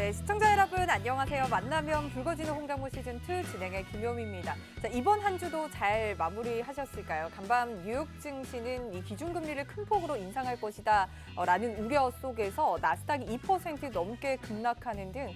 네, 시청자 여러분 안녕하세요. 만나면 붉어지는 홍당무 시즌2 진행의 김효미입니다. 자, 이번 한 주도 잘 마무리하셨을까요? 간밤 뉴욕 증시는 이 기준금리를 큰 폭으로 인상할 것이다 라는 우려 속에서 나스닥이 2% 넘게 급락하는 등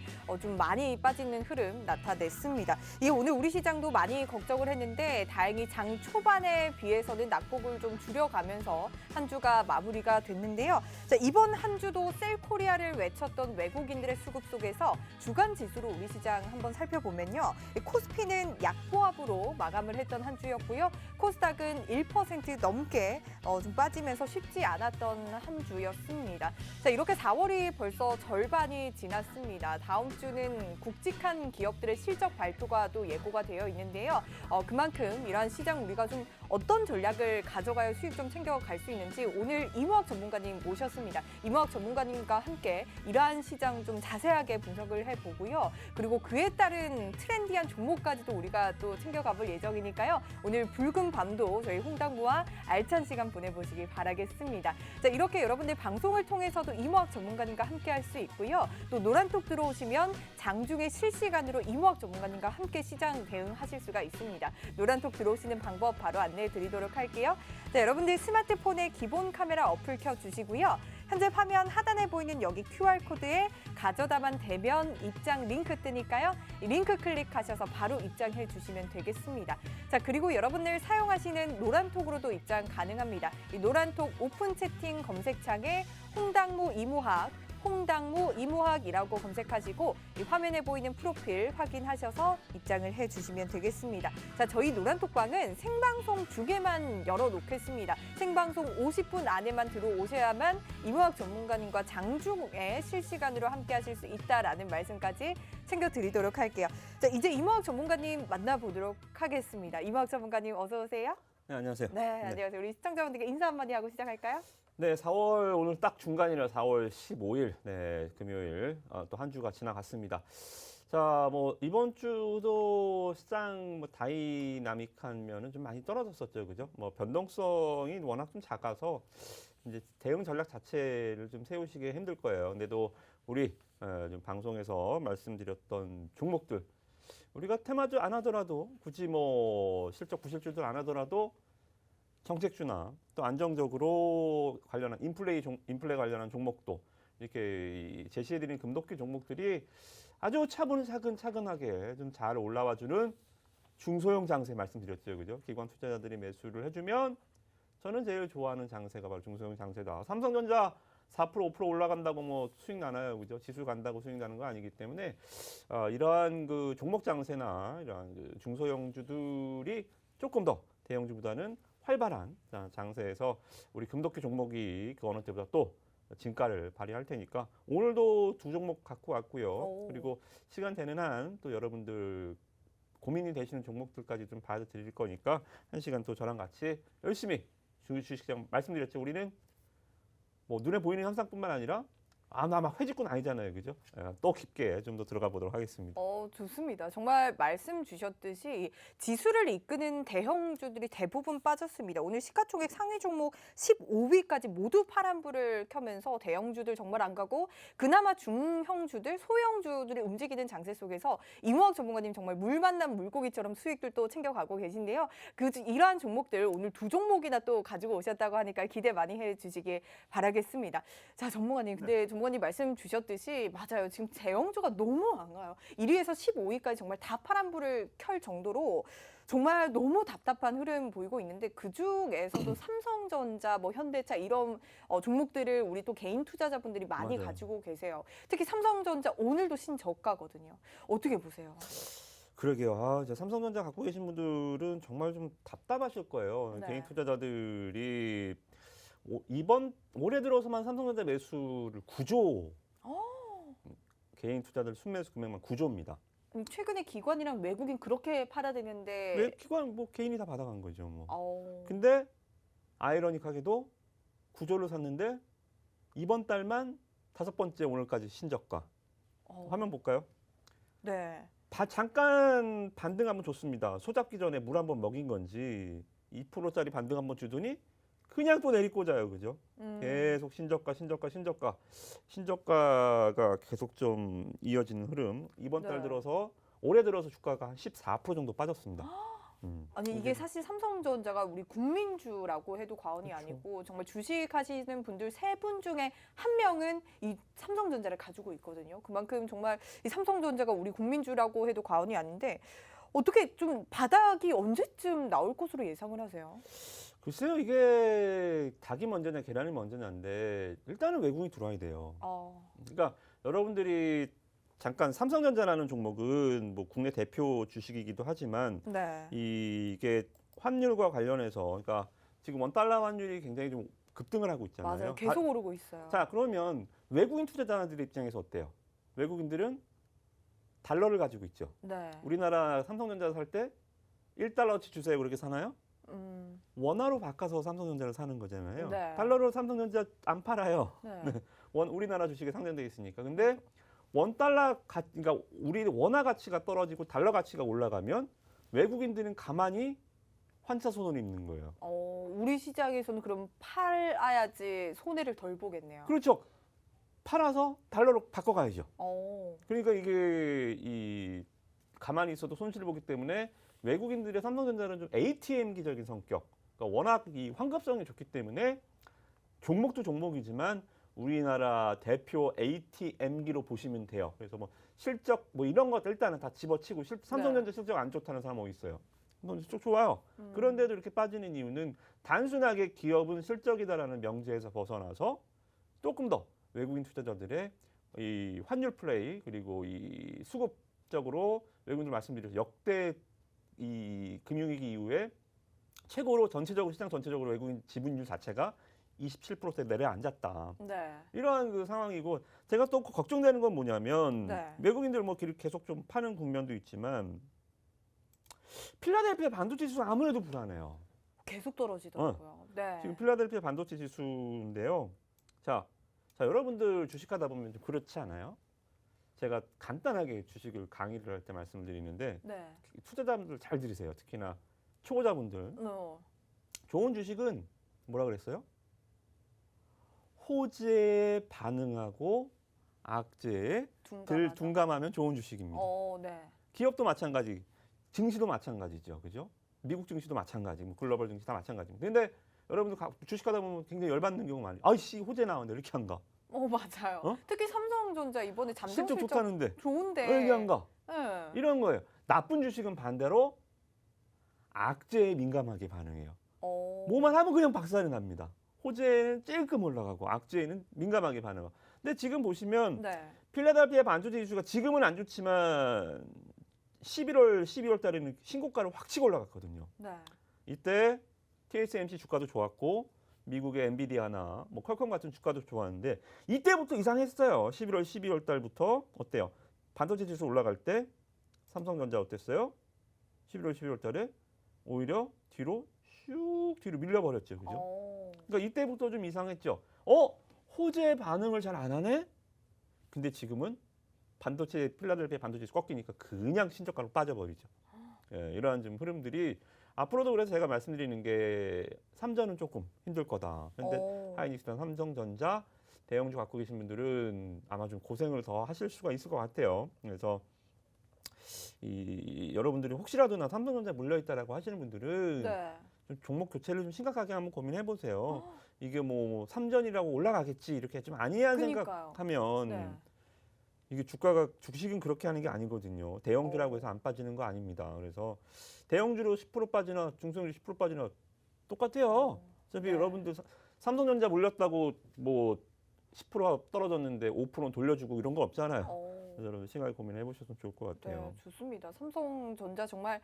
좀 많이 빠지는 흐름 나타냈습니다. 이게 오늘 우리 시장도 많이 걱정을 했는데 다행히 장 초반에 비해서는 낙폭을 좀 줄여가면서 한 주가 마무리가 됐는데요. 자, 이번 한 주도 셀코리아를 외쳤던 외국인들의 수급 속에서 주간 지수로 우리 시장 한번 살펴보면요. 코스피는 약보합으로 마감을 했던 한 주였고요. 코스닥은 1% 넘게 좀 빠지면서 쉽지 않았던 한 주였습니다. 자, 이렇게 4월이 벌써 절반이 지났습니다. 다음 주는 굵직한 기업들의 실적 발표가 또 예고가 되어 있는데요. 그만큼 이러한 시장 우리가 좀 어떤 전략을 가져가야 수익 좀 챙겨갈 수 있는지 오늘 이무학 전문가님 모셨습니다. 이무학 전문가님과 함께 이러한 시장 좀 자세하게 분석을 해보고요. 그리고 그에 따른 트렌디한 종목까지도 우리가 또 챙겨가볼 예정이니까요. 오늘 붉은 밤도 저희 홍당무와 알찬 시간 보내보시기 바라겠습니다. 자, 이렇게 여러분들 방송을 통해서도 이무학 전문가님과 함께 할 수 있고요. 또 노란톡 들어오시면 장중에 실시간으로 이무학 전문가님과 함께 시장 대응하실 수가 있습니다. 노란톡 들어오시는 방법 바로 안내해 드리도록 할게요. 자, 여러분들 스마트폰에 기본 카메라 어플 켜주시고요. 현재 화면 하단에 보이는 여기 QR코드에 가져다만 대면 입장 링크 뜨니까요. 이 링크 클릭하셔서 바로 입장해 주시면 되겠습니다. 자, 그리고 여러분들 사용하시는 노란톡으로도 입장 가능합니다. 이 노란톡 오픈 채팅 검색창에 홍당무 이무학이라고 검색하시고 이 화면에 보이는 프로필 확인하셔서 입장을 해주시면 되겠습니다. 자, 저희 노란톡방은 생방송 2개만 열어놓겠습니다. 생방송 50분 안에만 들어오셔야만 이무학 전문가님과 장중에 실시간으로 함께 하실 수 있다라는 말씀까지 챙겨드리도록 할게요. 자, 이제 이무학 전문가님 만나보도록 하겠습니다. 이무학 전문가님 어서 오세요. 네, 안녕하세요. 네, 안녕하세요. 우리 시청자분들께 인사 한마디 하고 시작할까요? 네, 4월 오늘 딱 중간이라 4월 15일, 네, 금요일 또 한 주가 지나갔습니다. 자, 뭐 이번 주도 시장 뭐 다이나믹한 면은 좀 많이 떨어졌었죠, 그죠? 뭐 변동성이 워낙 좀 작아서 이제 대응 전략 자체를 좀 세우시기 힘들 거예요. 근데도 우리 좀 방송에서 말씀드렸던 종목들 우리가 테마주 안 하더라도 굳이 뭐 실적 부실주들 안 하더라도 정책주나 또 안정적으로 관련한 인플레 관련한 종목도 이렇게 제시해드린 금도끼 종목들이 아주 차근차근하게 좀 잘 올라와주는 중소형 장세 말씀드렸죠, 그죠? 기관 투자자들이 매수를 해주면 저는 제일 좋아하는 장세가 바로 중소형 장세다. 삼성전자 4% 5% 올라간다고 뭐 수익 나나요, 그죠? 지수 간다고 수익 나는 거 아니기 때문에 이러한 그 종목 장세나 이러한 그 중소형주들이 조금 더 대형주보다는 활발한 장세에서 우리 금도끼 종목이 그 어느 때보다 또 진가를 발휘할 테니까 오늘도 두 종목 갖고 왔고요. 그리고 시간 되는 한 또 여러분들 고민이 되시는 종목들까지 좀 봐드릴 거니까 한 시간 또 저랑 같이 열심히 주식시장 말씀드렸죠. 우리는 뭐 눈에 보이는 현상뿐만 아니라 나 막 회직군 아니잖아요, 그죠? 또 깊게 좀 더 들어가 보도록 하겠습니다. 좋습니다. 정말 말씀 주셨듯이 지수를 이끄는 대형주들이 대부분 빠졌습니다. 오늘 시가총액 상위 종목 15위까지 모두 파란불을 켜면서 대형주들 정말 안 가고 그나마 중형주들, 소형주들이 움직이는 장세 속에서 이무학 전문가님 정말 물 만난 물고기처럼 수익들 또 챙겨가고 계신데요. 이러한 종목들 오늘 두 종목이나 또 가지고 오셨다고 하니까 기대 많이 해주시길 바라겠습니다. 자, 전문가님, 근데 전문가님 말씀 주셨듯이 맞아요. 지금 대형주가 너무 안 가요. 1위에서 15위까지 정말 다 파란불을 켤 정도로 정말 너무 답답한 흐름 보이고 있는데 그중에서도 삼성전자, 뭐 현대차 이런 종목들을 우리 또 개인 투자자분들이 많이 맞아요. 가지고 계세요. 특히 삼성전자 오늘도 신저가거든요. 어떻게 보세요? 그러게요. 이제 삼성전자 갖고 계신 분들은 정말 좀 답답하실 거예요. 네. 개인 투자자들이 올해 들어서만 삼성전자 매수를 9조, 개인 투자들 순매수 금액만 9조입니다. 최근에 기관이랑 외국인 그렇게 팔아대는데 왜 기관 뭐 개인이 다 받아간 거죠, 뭐. 어... 근데 아이러니하게도 9조를 샀는데 이번 달만 5번째 오늘까지 신저가. 화면 볼까요? 네. 잠깐 반등 한번 줬습니다. 소잡기 전에 물 한번 먹인 건지 2%짜리 반등 한번 주더니 그냥 또 내리꽂아요, 그죠? 계속 신저가가 계속 좀 이어지는 흐름. 이번 달 네. 들어서 올해 들어서 주가가 한 14% 정도 빠졌습니다. 아니 이게 사실 삼성전자가 우리 국민주라고 해도 과언이 그렇죠. 아니고 정말 주식하시는 분들 3분 중에 1명은 이 삼성전자를 가지고 있거든요. 그만큼 정말 이 삼성전자가 우리 국민주라고 해도 과언이 아닌데 어떻게 좀 바닥이 언제쯤 나올 것으로 예상을 하세요? 글쎄요, 이게 닭이 먼저냐 계란이 먼저냐인데 일단은 외국인이 들어와야 돼요. 그러니까 여러분들이 잠깐 삼성전자라는 종목은 뭐 국내 대표 주식이기도 하지만 네. 이게 환율과 관련해서 그러니까 지금 원달러 환율이 굉장히 좀 급등을 하고 있잖아요. 맞아요. 계속 오르고 있어요. 자, 그러면 외국인 투자자들의 입장에서 어때요? 외국인들은 달러를 가지고 있죠. 네. 우리나라 삼성전자 살 때 1달러치 주세요 그렇게 사나요? 원화로 바꿔서 삼성전자를 사는 거잖아요. 네. 달러로 삼성전자 안 팔아요. 네. 우리나라 주식에 상장돼 있으니까. 근데 그러니까 우리 원화 가치가 떨어지고 달러 가치가 올라가면 외국인들은 가만히 환차 손을 입는 거예요. 우리 시장에서는 그럼 팔아야지 손해를 덜 보겠네요. 그렇죠. 팔아서 달러로 바꿔가야죠. 어. 그러니까 이게 이 가만히 있어도 손실을 보기 때문에 외국인들의 삼성전자는 좀 ATM기적인 성격. 그러니까 워낙 이 환급성이 좋기 때문에 종목도 종목이지만 우리나라 대표 ATM기로 보시면 돼요. 그래서 뭐 실적 뭐 이런 것들 일단은 다 집어치고 삼성전자 실적 안 좋다는 사람 있어요. 삼성전자 쪽 좋아요. 그런데도 이렇게 빠지는 이유는 단순하게 기업은 실적이다라는 명제에서 벗어나서 조금 더 외국인 투자자들의 이 환율 플레이 그리고 이 수급적으로 외국인들 말씀드렸죠. 역대 이 금융위기 이후에 최고로 전체적으로 시장 전체적으로 외국인 지분율 자체가 27%에 내려앉았다. 네. 이러한 그 상황이고 제가 또 걱정되는 건 뭐냐면 네. 외국인들 뭐 계속 좀 파는 국면도 있지만 필라델피아 반도체 지수 아무래도 불안해요. 계속 떨어지더라고요. 네. 지금 필라델피아 반도체 지수인데요. 자, 여러분들 주식하다 보면 좀 그렇지 않아요? 제가 간단하게 주식을 강의를 할 때 말씀드리는데 네. 투자자분들 잘 들으세요. 특히나 초보자분들. 좋은 주식은 뭐라 그랬어요? 호재에 반응하고 악재에 덜 둔감하면 좋은 주식입니다. 네. 기업도 마찬가지, 증시도 마찬가지죠. 그죠? 미국 증시도 마찬가지, 뭐 글로벌 증시 다 마찬가지입니다. 근데 여러분들 주식하다 보면 굉장히 열받는 경우 많아요. 아이씨, 호재 나왔네. 이렇게 한가? 맞아요. 어? 특히 삼성전자 이번에 잠정 실적 좋다는데 좋은데. 왜 이렇게 한가? 네. 이런 거예요. 나쁜 주식은 반대로 악재에 민감하게 반응해요. 뭐만 하면 그냥 박살이 납니다. 호재는 찔끔 올라가고 악재에는 민감하게 반응하고. 근데 지금 보시면 네. 필라델피아 반도체 지수가 지금은 안 좋지만 12월 달에는 신고가를 확 치고 올라갔거든요. 네. 이때 TSMC 주가도 좋았고 미국의 엔비디아나 뭐 퀄컴 같은 주가도 좋았는데 이때부터 이상했어요. 12월 달부터 어때요? 반도체 지수 올라갈 때 삼성전자 어땠어요? 12월 달에 오히려 뒤로 밀려버렸죠. 그죠? 그러니까 이때부터 좀 이상했죠. 호재 반응을 잘 안 하네? 근데 지금은 필라델피아 반도체 지수 꺾이니까 그냥 신저가로 빠져버리죠. 예, 이러한 좀 흐름들이 앞으로도 그래서 제가 말씀드리는 게 삼전은 조금 힘들 거다. 그런데 하이닉스나 삼성전자 대형주 갖고 계신 분들은 아마 좀 고생을 더 하실 수가 있을 것 같아요. 그래서 여러분들이 혹시라도나 삼성전자에 물려있다라고 하시는 분들은 네. 좀 종목 교체를 좀 심각하게 한번 고민해 보세요. 이게 뭐 삼전이라고 올라가겠지 이렇게 좀 안이한 생각하면 네. 이게 주식은 그렇게 하는 게 아니거든요. 대형주라고 해서 안 빠지는 거 아닙니다. 그래서 대형주로 10% 빠지나 중소형주 10% 빠지나 똑같아요. 어차피 네. 여러분들 삼성전자 물렸다고 뭐 10% 떨어졌는데 5%는 돌려주고 이런 거 없잖아요. 그래서 여러분 심하게 고민해 보셨으면 좋을 것 같아요. 네, 좋습니다. 삼성전자 정말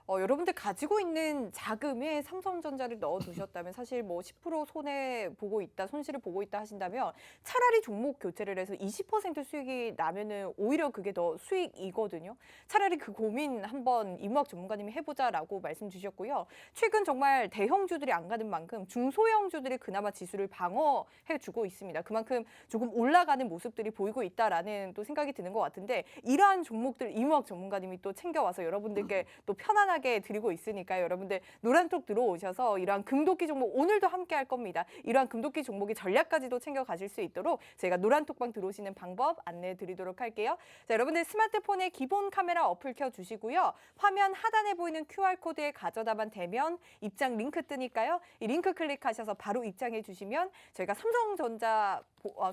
여러분들 가지고 있는 자금에 삼성전자를 넣어두셨다면 사실 뭐 10% 손실을 보고 있다 하신다면 차라리 종목 교체를 해서 20% 수익이 나면은 오히려 그게 더 수익이거든요. 차라리 그 고민 한번 이무학 전문가님이 해보자라고 말씀 주셨고요. 최근 정말 대형주들이 안 가는 만큼 중소형주들이 그나마 지수를 방어해주고 있습니다. 그만큼 조금 올라가는 모습들이 보이고 있다라는 또 생각이 드는 것 같은데 이러한 종목들 이무학 전문가님이 또 챙겨와서 여러분들께 또 편안한 안전하게 드리고 있으니까요. 여러분들 노란톡 들어오셔서 이러한 금도끼 종목 오늘도 함께 할 겁니다. 이러한 금도끼 종목의 전략까지도 챙겨 가실 수 있도록 저희가 노란톡방 들어오시는 방법 안내해 드리도록 할게요. 자, 여러분들 스마트폰에 기본 카메라 어플 켜주시고요. 화면 하단에 보이는 QR코드에 가져다만 대면 입장 링크 뜨니까요. 이 링크 클릭하셔서 바로 입장해 주시면 저희가 삼성전자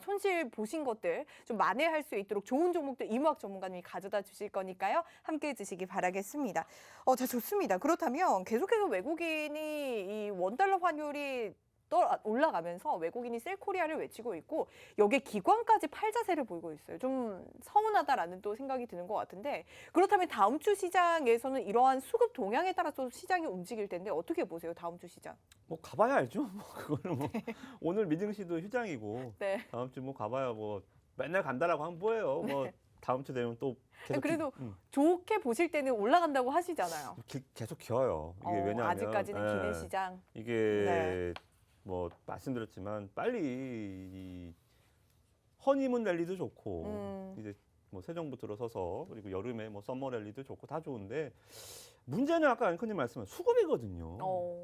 손실 보신 것들 좀 만회할 수 있도록 좋은 종목들 이무학 전문가님이 가져다 주실 거니까요. 함께해 주시기 바라겠습니다. 자, 좋습니다. 그렇다면 계속해서 외국인이 이 원달러 환율이 올라가면서 외국인이 셀코리아를 외치고 있고 여기에 기관까지 팔자세를 보이고 있어요. 좀 서운하다라는 또 생각이 드는 것 같은데 그렇다면 다음 주 시장에서는 이러한 수급 동향에 따라서 시장이 움직일 텐데 어떻게 보세요? 다음 주 시장? 뭐 가봐야 알죠. 뭐 그거는 뭐 오늘 미증시도 휴장이고 네. 다음 주 뭐 가봐야 뭐 맨날 간다라고 하면 뭐예요. 뭐 다음 주 되면 또 계속 그래도 좋게 보실 때는 올라간다고 하시잖아요. 계속 기어요. 이게 왜냐하면 아직까지는 기대 시장. 이게 네. 뭐 말씀드렸지만 빨리 이 허니문 랠리도 좋고 이제 뭐 새 정부 들어서서 그리고 여름에 뭐 썸머 랠리도 좋고 다 좋은데 문제는 아까 앵커님 말씀한 수급이거든요.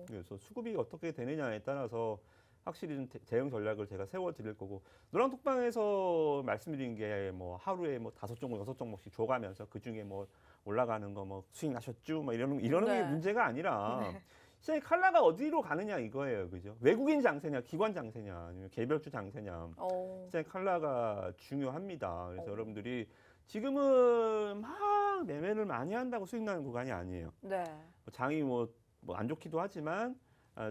그래서 수급이 어떻게 되느냐에 따라서 확실히 좀 대응 전략을 제가 세워 드릴 거고 노란톡방에서 말씀드린 게 뭐 하루에 뭐 5종목, 6종목씩 줘가면서 그 중에 뭐 올라가는 거 뭐 수익 나셨죠? 뭐 이러는 게 문제가 아니라 시장의 칼라가 어디로 가느냐 이거예요. 그죠? 외국인 장세냐, 기관 장세냐, 아니면 개별주 장세냐. 시장의 칼라가 중요합니다. 그래서 여러분들이 지금은 막 매매를 많이 한다고 수익 나는 구간이 아니에요. 네. 장이 뭐 안 좋기도 하지만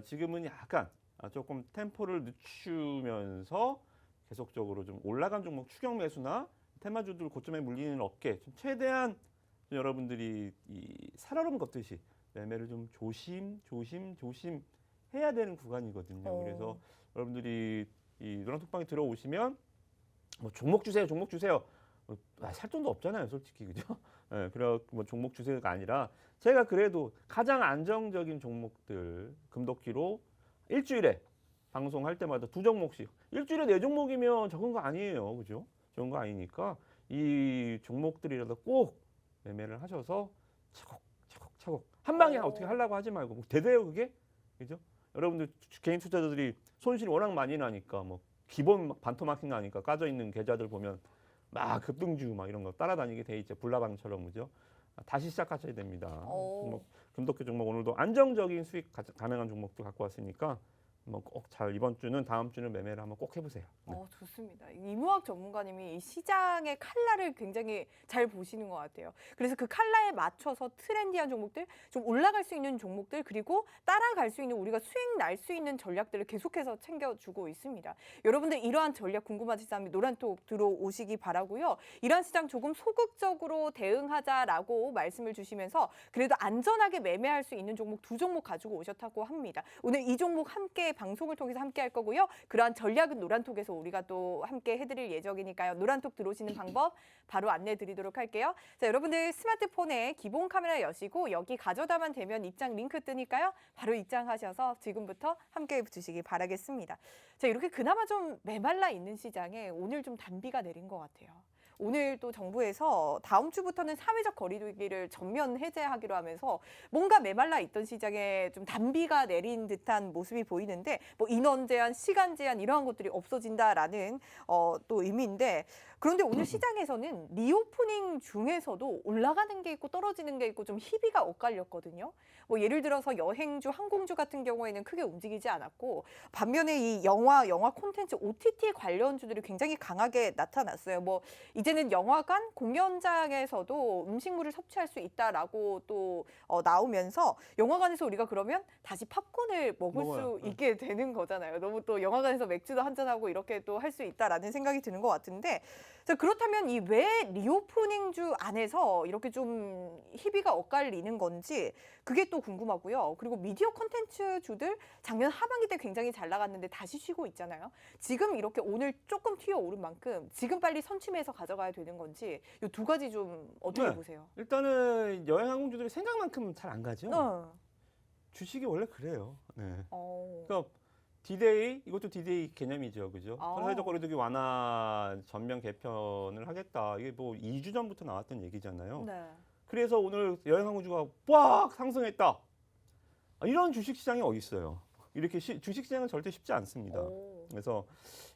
지금은 약간 조금 템포를 늦추면서 계속적으로 좀 올라간 종목 추격 매수나 테마주들 고점에 물리는 업계 좀 최대한 좀 여러분들이 이 살얼음 걷듯이 매매를 좀 조심 해야 되는 구간이거든요. 그래서 여러분들이 이 노란톡방에 들어오시면 뭐 종목 주세요. 살 돈도 없잖아요, 솔직히 그죠? 네, 그래 뭐 종목 주세요가 아니라 제가 그래도 가장 안정적인 종목들 금도끼로 일주일에 방송할 때마다 2종목씩 일주일에 4종목이면 적은 거 아니에요, 그죠? 적은 거 아니니까 이 종목들이라도 꼭 매매를 하셔서 차곡차곡 한 방에 어떻게 하려고 하지 말고 뭐 되대요 그게, 그죠? 여러분들 개인 투자자들이 손실이 워낙 많이 나니까 뭐 기본 반토막이 나니까 까져 있는 계좌들 보면 막 급등주 막 이런 거 따라다니게 돼 있죠. 불나방처럼 그죠? 다시 시작하셔야 됩니다. 종목, 금도끼 종목 오늘도 안정적인 수익 가능한 종목도 갖고 왔으니까 뭐 꼭 잘 이번 주는 다음 주는 매매를 한번 꼭 해보세요. 네. 좋습니다. 이무학 전문가님이 이 시장의 칼라를 굉장히 잘 보시는 것 같아요. 그래서 그 칼라에 맞춰서 트렌디한 종목들, 좀 올라갈 수 있는 종목들, 그리고 따라갈 수 있는 우리가 수익 날 수 있는 전략들을 계속해서 챙겨주고 있습니다. 여러분들 이러한 전략 궁금하시다면 노란톡 들어오시기 바라고요. 이러한 시장 조금 소극적으로 대응하자라고 말씀을 주시면서 그래도 안전하게 매매할 수 있는 종목 2종목 가지고 오셨다고 합니다. 오늘 이 종목 함께 방송을 통해서 함께 할 거고요. 그러한 전략은 노란톡에서 우리가 또 함께 해드릴 예정이니까요. 노란톡 들어오시는 방법 바로 안내해 드리도록 할게요. 자, 여러분들 스마트폰에 기본 카메라 여시고 여기 가져다만 대면 입장 링크 뜨니까요. 바로 입장하셔서 지금부터 함께 해주시기 바라겠습니다. 자, 이렇게 그나마 좀 메말라 있는 시장에 오늘 좀 단비가 내린 것 같아요. 오늘 또 정부에서 다음 주부터는 사회적 거리두기를 전면 해제하기로 하면서 뭔가 메말라 있던 시장에 좀 단비가 내린 듯한 모습이 보이는데 뭐 인원 제한, 시간 제한 이러한 것들이 없어진다라는 또 의미인데 그런데 오늘 시장에서는 리오프닝 중에서도 올라가는 게 있고 떨어지는 게 있고 좀 희비가 엇갈렸거든요. 뭐 예를 들어서 여행주, 항공주 같은 경우에는 크게 움직이지 않았고 반면에 이 영화 콘텐츠, OTT 관련주들이 굉장히 강하게 나타났어요. 뭐 이제는 영화관, 공연장에서도 음식물을 섭취할 수 있다라고 또 나오면서 영화관에서 우리가 그러면 다시 팝콘을 먹을 수 있게 되는 거잖아요. 너무 또 영화관에서 맥주도 한잔하고 이렇게 또 할 수 있다라는 생각이 드는 것 같은데 자, 그렇다면 이 왜 리오프닝주 안에서 이렇게 좀 희비가 엇갈리는 건지 그게 또 궁금하고요. 그리고 미디어 콘텐츠주들 작년 하반기 때 굉장히 잘 나갔는데 다시 쉬고 있잖아요. 지금 이렇게 오늘 조금 튀어오른 만큼 지금 빨리 선취매에서 가져가야 되는 건지 이 2가지 좀 어떻게 보세요? 일단은 여행 항공주들이 생각만큼 잘 안 가죠. 주식이 원래 그래요. 네. 그러니까 디데이, 이것도 디데이 개념이죠, 그죠? 사회적 거리두기 완화 전면 개편을 하겠다. 이게 뭐 2주 전부터 나왔던 얘기잖아요. 네. 그래서 오늘 여행 항공주가 빡 상승했다. 이런 주식시장이 어디 있어요? 이렇게 주식시장은 절대 쉽지 않습니다. 오. 그래서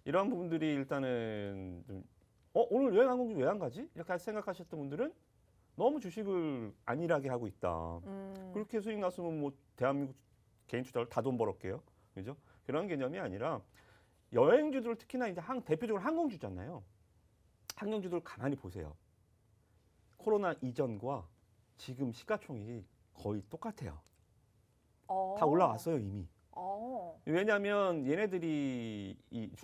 이런 부분들이 일단은 좀, 오늘 여행 항공주 왜 안 가지? 이렇게 생각하셨던 분들은 너무 주식을 안일하게 하고 있다. 그렇게 수익 났으면 뭐 대한민국 개인 투자를 다 돈 벌었게요. 그죠? 그런 개념이 아니라 여행주들 특히나 이제 대표적으로 항공주잖아요. 항공주들 가만히 보세요. 코로나 이전과 지금 시가총액이 거의 똑같아요. 다 올라왔어요, 이미. 왜냐하면 얘네들이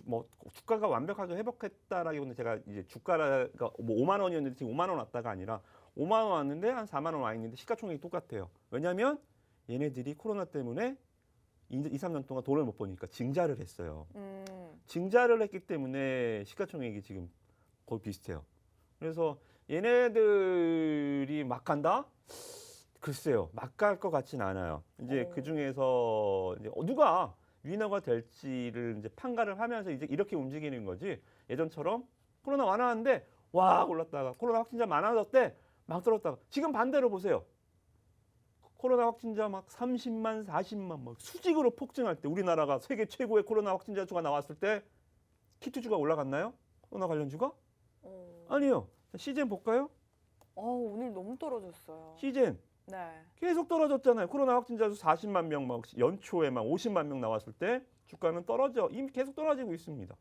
뭐 주가가 완벽하게 회복했다라기보다는 제가 이제 주가가 뭐 5만 원이었는데 지금 5만 원 왔다가 아니라 5만 원 왔는데 한 4만 원 와 있는데 시가총액이 똑같아요. 왜냐하면 얘네들이 코로나 때문에 2, 3년 동안 돈을 못 버니까 증자를 했어요. 증자를 했기 때문에 시가총액이 지금 거의 비슷해요. 그래서 얘네들이 막 간다? 글쎄요, 막 갈 것 같진 않아요. 이제 그 중에서 이제 누가 위너가 될지를 이제 판가를 하면서 이제 이렇게 움직이는 거지. 예전처럼 코로나 완화하는데 와 올랐다가 코로나 확진자 많아졌대 막 떨어졌다가 지금 반대로 보세요. 코로나 확진자 막 30만, 40만 막 수직으로 폭증할 때 우리나라가 세계 최고의 코로나 확진자 수가 나왔을 때 키트주가 올라갔나요? 코로나 관련주가? 아니요. 시젠 볼까요? 오늘 너무 떨어졌어요. 시젠. 네. 계속 떨어졌잖아요. 코로나 확진자 수 40만 명 막 연초에 막 50만 명 나왔을 때 주가는 이미 계속 떨어지고 있습니다.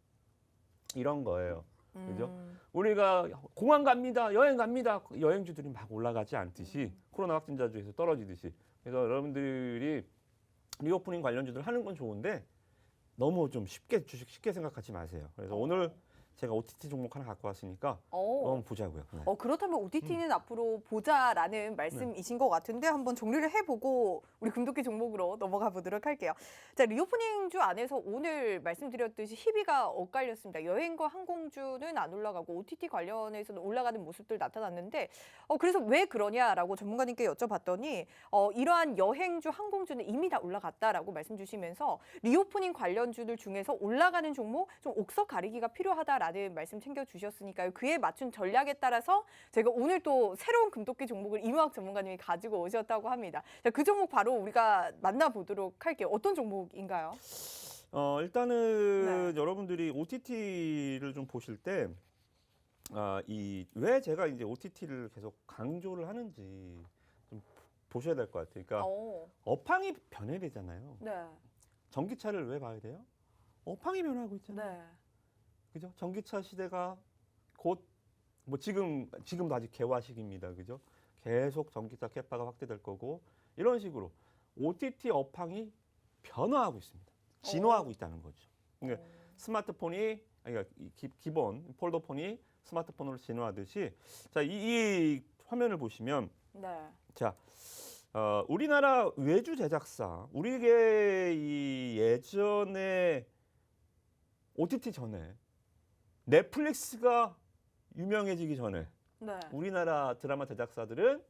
이런 거예요. 그죠? 우리가 공항 갑니다. 여행 갑니다. 여행주들이 막 올라가지 않듯이 코로나 확진자주에서 떨어지듯이. 그래서 여러분들이 리오프닝 관련주들 하는 건 좋은데 너무 좀 주식 쉽게 생각하지 마세요. 그래서 오늘 제가 OTT 종목 하나 갖고 왔으니까 한번 보자고요. 네. 그렇다면 OTT는 앞으로 보자라는 말씀이신 것 같은데 한번 정리를 해보고 우리 금도끼 종목으로 넘어가 보도록 할게요. 자, 리오프닝주 안에서 오늘 말씀드렸듯이 희비가 엇갈렸습니다. 여행과 항공주는 안 올라가고 OTT 관련해서는 올라가는 모습들 나타났는데 그래서 왜 그러냐라고 전문가님께 여쭤봤더니 이러한 여행주, 항공주는 이미 다 올라갔다라고 말씀 주시면서 리오프닝 관련주들 중에서 올라가는 종목 좀 옥석 가리기가 필요하다 라는 말씀 챙겨주셨으니까요. 그에 맞춘 전략에 따라서 제가 오늘 또 새로운 금도끼 종목을 이무학 전문가님이 가지고 오셨다고 합니다. 자, 그 종목 바로 우리가 만나보도록 할게요. 어떤 종목인가요? 일단은 여러분들이 OTT를 좀 보실 때 왜 제가 이제 OTT를 계속 강조를 하는지 좀 보셔야 될 것 같아요. 그러니까 업황이 변해야 되잖아요. 네. 전기차를 왜 봐야 돼요? 업황이 변하고 있잖아요. 네. 그죠? 전기차 시대가 곧 뭐 지금도 아직 개화 시기입니다. 그죠? 계속 전기차 캐파가 확대될 거고 이런 식으로 OTT 업황이 변화하고 있습니다. 진화하고 있다는 거죠. 그러니까 스마트폰이 그러니까 기본 폴더폰이 스마트폰으로 진화하듯이 자, 이 화면을 보시면 자, 우리나라 외주 제작사 우리게 이 예전에 OTT 전에 넷플릭스가 유명해지기 전에 우리나라 드라마 제작사들은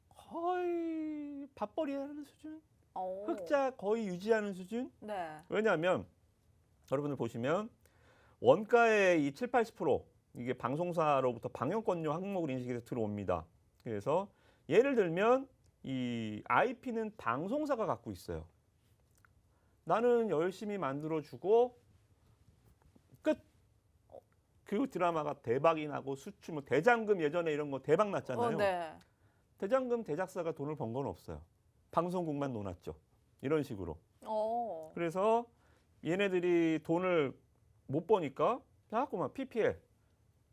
거의 밥벌이 하는 수준, 흑자 거의 유지하는 수준. 왜냐하면 여러분들 보시면 원가의 이 7, 80% 이게 방송사로부터 방영권료 항목을 인식해서 들어옵니다. 그래서 예를 들면 이 IP는 방송사가 갖고 있어요. 나는 열심히 만들어주고 끝. 그 드라마가 대박이 나고 수출, 뭐 대장금 예전에 이런 거 대박 났잖아요. 대장금 제작사가 돈을 번 건 없어요. 방송국만 논았죠. 이런 식으로. 그래서 얘네들이 돈을 못 버니까 자꾸만 PPL,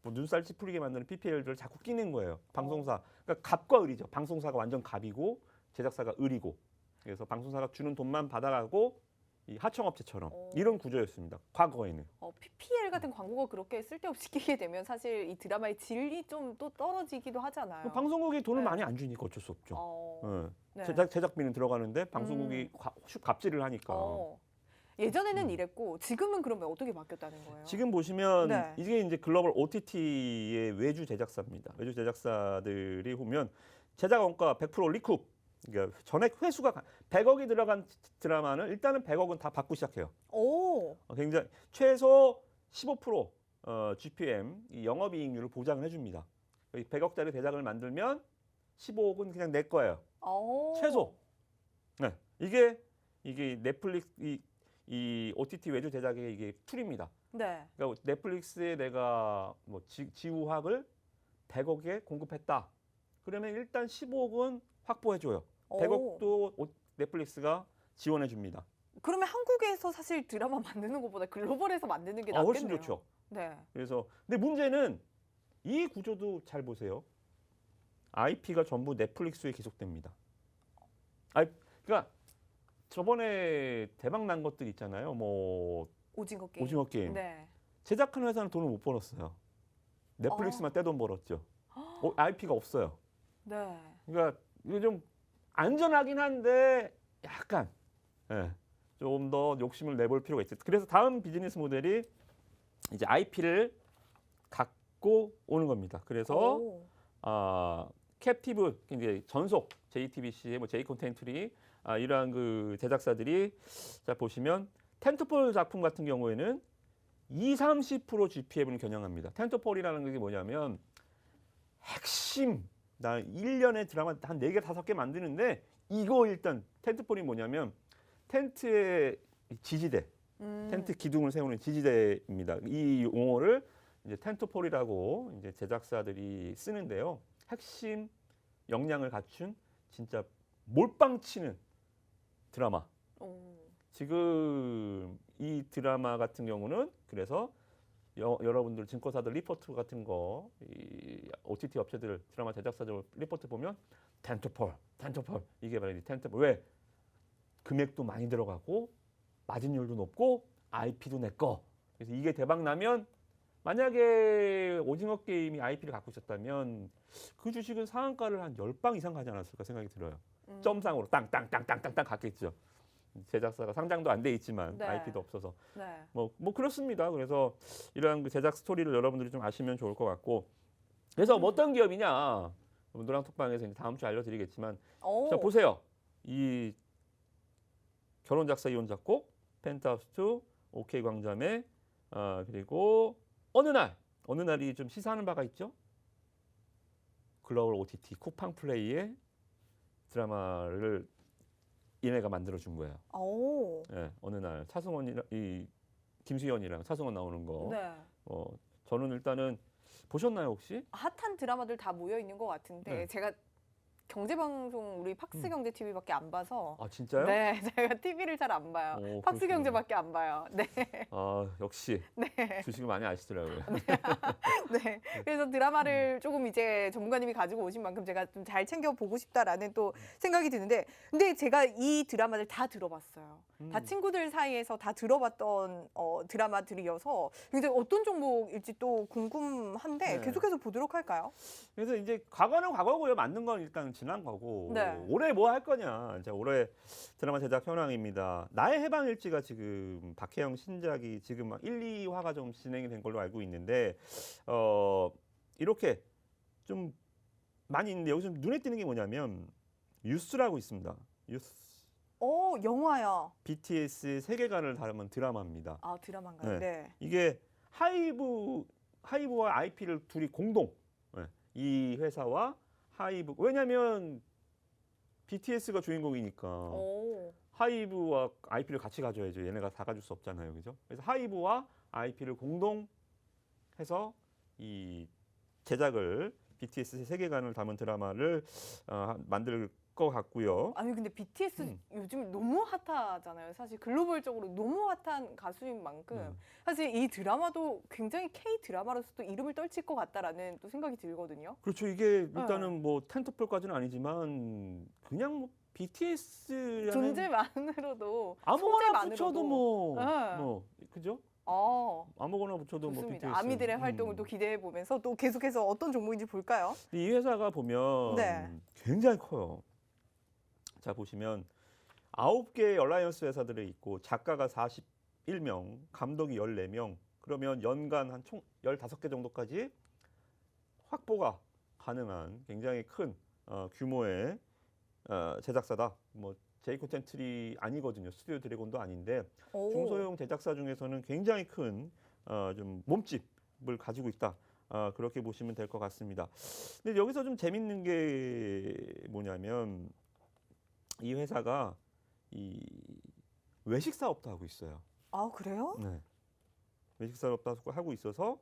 뭐 눈살 찌푸리게 만드는 PPL들을 자꾸 끼는 거예요. 방송사. 그러니까 갑과 을이죠. 방송사가 완전 갑이고 제작사가 을이고. 그래서 방송사가 주는 돈만 받아가고 이 하청업체처럼 이런 구조였습니다. 과거에는. PPL 같은 광고가 그렇게 쓸데없이 끼게 되면 사실 이 드라마의 질이 좀 또 떨어지기도 하잖아요. 방송국이 돈을 많이 안 주니까 어쩔 수 없죠. 제작비는 들어가는데 방송국이 갑질을 하니까. 예전에는 이랬고 지금은 그러면 어떻게 바뀌었다는 거예요? 지금 보시면 이게 이제 글로벌 OTT의 외주 제작사입니다. 외주 제작사들이 보면 제작 원가 100% 리쿱. 그러니까 전액 회수가 100억이 들어간 드라마는 일단은 100억은 다 받고 시작해요. 굉장히 최소 15% GPM 이 영업이익률을 보장을 해줍니다. 100억짜리 대작을 만들면 15억은 그냥 내 거예요. 오. 최소. 네. 이게 넷플릭스 이 OTT 외주 제작의 이게 툴입니다. 네. 그러니까 넷플릭스에 내가 뭐 지우학을 100억에 공급했다. 그러면 일단 15억은 확보해 줘요. 오. 100억도 넷플릭스가 지원해 줍니다. 그러면 한국에서 사실 드라마 만드는 것보다 글로벌에서 만드는 게 낫겠네요. 훨씬 좋죠. 네. 그래서 근데 문제는 이 구조도 잘 보세요. IP가 전부 넷플릭스에 기속됩니다. 그러니까 저번에 대박 난 것들 있잖아요. 뭐 오징어 게임. 오징어 게임. 네. 제작하는 회사는 돈을 못 벌었어요. 넷플릭스만 떼돈 벌었죠. IP가 없어요. 네. 그러니까 이게 좀 안전하긴 한데 약간 좀 더 욕심을 내볼 필요가 있어요. 그래서 다음 비즈니스 모델이 이제 IP를 갖고 오는 겁니다. 그래서 오. 캡티브 이제 전속 JTBC의 뭐 J콘텐츠리 이러한 그 제작사들이 자 보시면 텐트폴 작품 같은 경우에는 20-30% GPM을 겨냥합니다. 텐트폴이라는 게 뭐냐면 핵심 나 1년에 드라마 한 4개, 5개 만드는데 이거 일단 텐트폴이 뭐냐면 텐트의 지지대, 텐트 기둥을 세우는 지지대입니다. 이 용어를 이제 텐트폴이라고 이제 제작사들이 쓰는데요. 핵심 역량을 갖춘 진짜 몰빵 치는 드라마. 오. 지금 이 드라마 같은 경우는 그래서 여러분들 증권사들 리포트 같은 거, 이 OTT 업체들 드라마 제작사들 리포트 보면 텐트폴 이게 바로 텐트폴. 왜? 금액도 많이 들어가고 마진율도 높고 IP도 내 거. 그래서 이게 대박 나면 만약에 오징어 게임이 IP를 갖고 있었다면 그 주식은 상한가를 한 10방 이상 가지 않았을까 생각이 들어요. 점상으로 땅땅땅땅땅땅 갔겠죠. 제작사가 상장도 안 돼 있지만 네. IP도 없어서 네. 뭐 그렇습니다. 그래서 이러한 그 제작 스토리를 여러분들이 좀 아시면 좋을 것 같고 그래서 뭐 어떤 기업이냐 노랑톡방에서 이제 다음 주에 알려드리겠지만 오. 자 보세요. 이 결혼 작사 이혼 작곡 펜트하우스 2 OK 광자매 그리고 어느 날이 좀 시사하는 바가 있죠. 글로벌 OTT 쿠팡 플레이의 드라마를 얘네가 만들어 준 거예요. 오. 예, 어느 날 차승원이랑 이 김수현이랑 차승원 나오는 거. 네. 저는 일단은 보셨나요 혹시? 핫한 드라마들 다 모여 있는 것 같은데 네. 제가 경제방송 우리 팍스경제 TV밖에 안 봐서 아 진짜요? 네 제가 TV를 잘 안 봐요. 오, 팍스경제밖에 안 봐요. 네. 역시 네. 주식을 많이 아시더라고요. 네. 그래서 드라마를 조금 이제 전문가님이 가지고 오신 만큼 제가 좀 잘 챙겨 보고 싶다라는 또 생각이 드는데 근데 제가 이 드라마를 다 들어봤어요. 다 친구들 사이에서 다 들어봤던 드라마들이어서 굉장히 어떤 종목일지 또 궁금한데 네. 계속해서 보도록 할까요? 그래서 이제 과거는 과거고요. 만든 건 일단 지난 거고 네. 올해 뭐 할 거냐. 이제 올해 드라마 제작 현황입니다. 나의 해방일지가 지금 박혜영 신작이 지금 막 1, 2화가 좀 진행이 된 걸로 알고 있는데 이렇게 좀 많이 있는데 여기서 눈에 띄는 게 뭐냐면 유스라고 있습니다. 유스. 영화야. BTS의 세계관을 다루는 드라마입니다. 아, 드라마인가요? 네. 네. 이게 하이브와 IP를 둘이 공동. 이 회사와 하이브. 왜냐면 BTS가 주인공이니까 오. 하이브와 IP를 같이 가져야죠. 얘네가 다 가질 수 없잖아요. 그죠? 그래서 하이브와 IP를 공동 해서 이 제작을 BTS의 세계관을 담은 드라마를 만들 것 같고요. 아니 근데 BTS 요즘 너무 핫하잖아요. 사실 글로벌적으로 너무 핫한 가수인 만큼 사실 이 드라마도 굉장히 K 드라마로서도 이름을 떨칠 것 같다라는 또 생각이 들거든요. 그렇죠. 이게 일단은 뭐 텐트폴까지는 아니지만 그냥 뭐 BTS라는 존재만으로도 아무거나 소재만으로도- 붙여도 뭐 그죠? 아무거나 붙여도 뭐 좋습니다. BTS. 아미들의 활동을 또 기대해 보면서 또 계속해서 어떤 종목인지 볼까요? 이 회사가 보면 네. 굉장히 커요. 자 보시면 9개의 얼라이언스 회사들이 있고 작가가 41명, 감독이 14명. 그러면 연간 한 총 15개 정도까지 확보가 가능한 굉장히 큰 규모의 제작사다. 뭐 제이콘텐트리 아니거든요. 스튜디오 드래곤도 아닌데 오. 중소형 제작사 중에서는 굉장히 큰 좀 몸집을 가지고 있다. 그렇게 보시면 될 것 같습니다. 근데 여기서 좀 재밌는 게 뭐냐면 이 회사가 이 외식 사업도 하고 있어요. 아, 그래요? 네. 외식 사업도 하고 있어서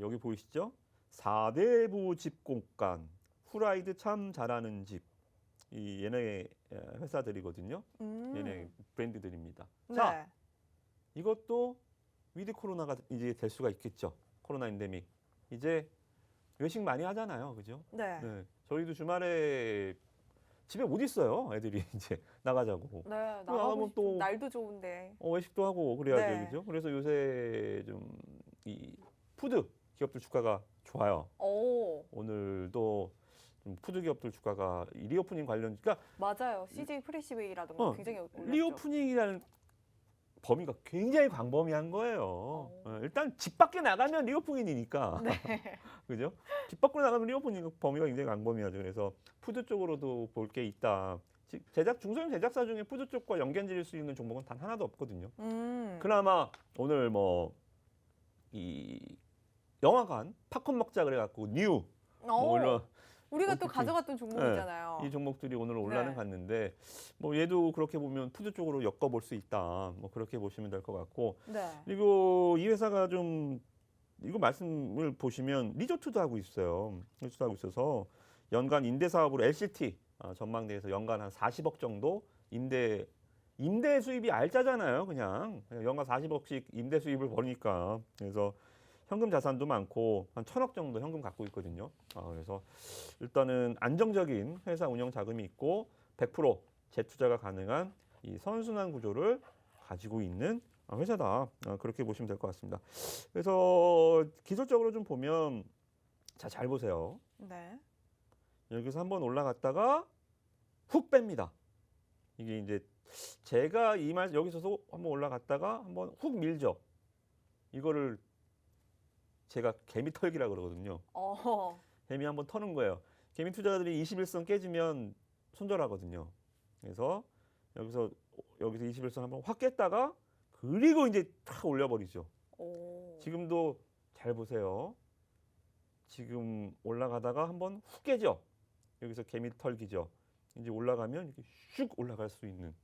여기 보이시죠? 4대부 집공간, 후라이드 참 잘하는 집. 이 얘네 회사들이거든요. 얘네 브랜드들입니다. 네. 자, 이것도 위드 코로나가 이제 될 수가 있겠죠. 코로나 엔데믹. 이제 외식 많이 하잖아요. 그죠? 네. 네. 저희도 주말에 집에 못 있어요. 애들이 이제 나가자고. 네, 나가고 나가면 싶은 또 날도 좋은데. 외식도 하고 그래야죠. 네. 그죠? 그래서 요새 좀 이 푸드 기업들 주가가 좋아요. 오, 오늘도 좀 푸드 기업들 주가가 이 리오프닝 관련, 그러니까 맞아요. CJ 프레시웨이라든가 굉장히 올랐죠. 리오프닝이라는 범위가 굉장히 광범위한 거예요. 일단 집 밖에 나가면 리오프닝이니까. 네. 그죠? 집 밖으로 나가면 리오프닝 범위가 굉장히 광범위하죠. 그래서 푸드 쪽으로도 볼 게 있다. 중소형 제작사 중에 푸드 쪽과 연관 지을 수 있는 종목은 단 하나도 없거든요. 그나마 오늘 이 영화관 팝콘 먹자 그래갖고 뉴 이런 우리가 또 OTT. 가져갔던 종목이잖아요. 이 종목들이 오늘 올라는 네. 갔는데 얘도 그렇게 보면 푸드 쪽으로 엮어볼 수 있다. 그렇게 보시면 될 것 같고, 네. 그리고 이 회사가 좀 이거 말씀을 보시면 리조트도 하고 있어요. 리조트도 하고 있어서 연간 임대 사업으로 LCT 전망대에서 연간 한 40억 정도 임대 수입이 알짜잖아요. 그냥 연간 40억씩 임대 수입을 벌으니까. 그래서 현금 자산도 많고 한 1,000억 정도 현금 갖고 있거든요. 그래서 일단은 안정적인 회사 운영 자금이 있고 100% 재투자가 가능한 이 선순환 구조를 가지고 있는 회사다. 그렇게 보시면 될 것 같습니다. 그래서 기술적으로 좀 보면 잘 보세요. 네. 여기서 한번 올라갔다가 훅 뺍니다. 이게 이제 제가 여기서 한번 올라갔다가 한번 훅 밀죠. 이거를 제가 개미 털기라 그러거든요. 개미 한번 터는 거예요. 개미 투자자들이 21선 깨지면 손절하거든요. 그래서 여기서 21선 한번 확 깼다가 그리고 이제 탁 올려버리죠. 지금도 잘 보세요. 지금 올라가다가 한번 훅 깨죠. 여기서 개미 털기죠. 이제 올라가면 이렇게 슉 올라갈 수 있는.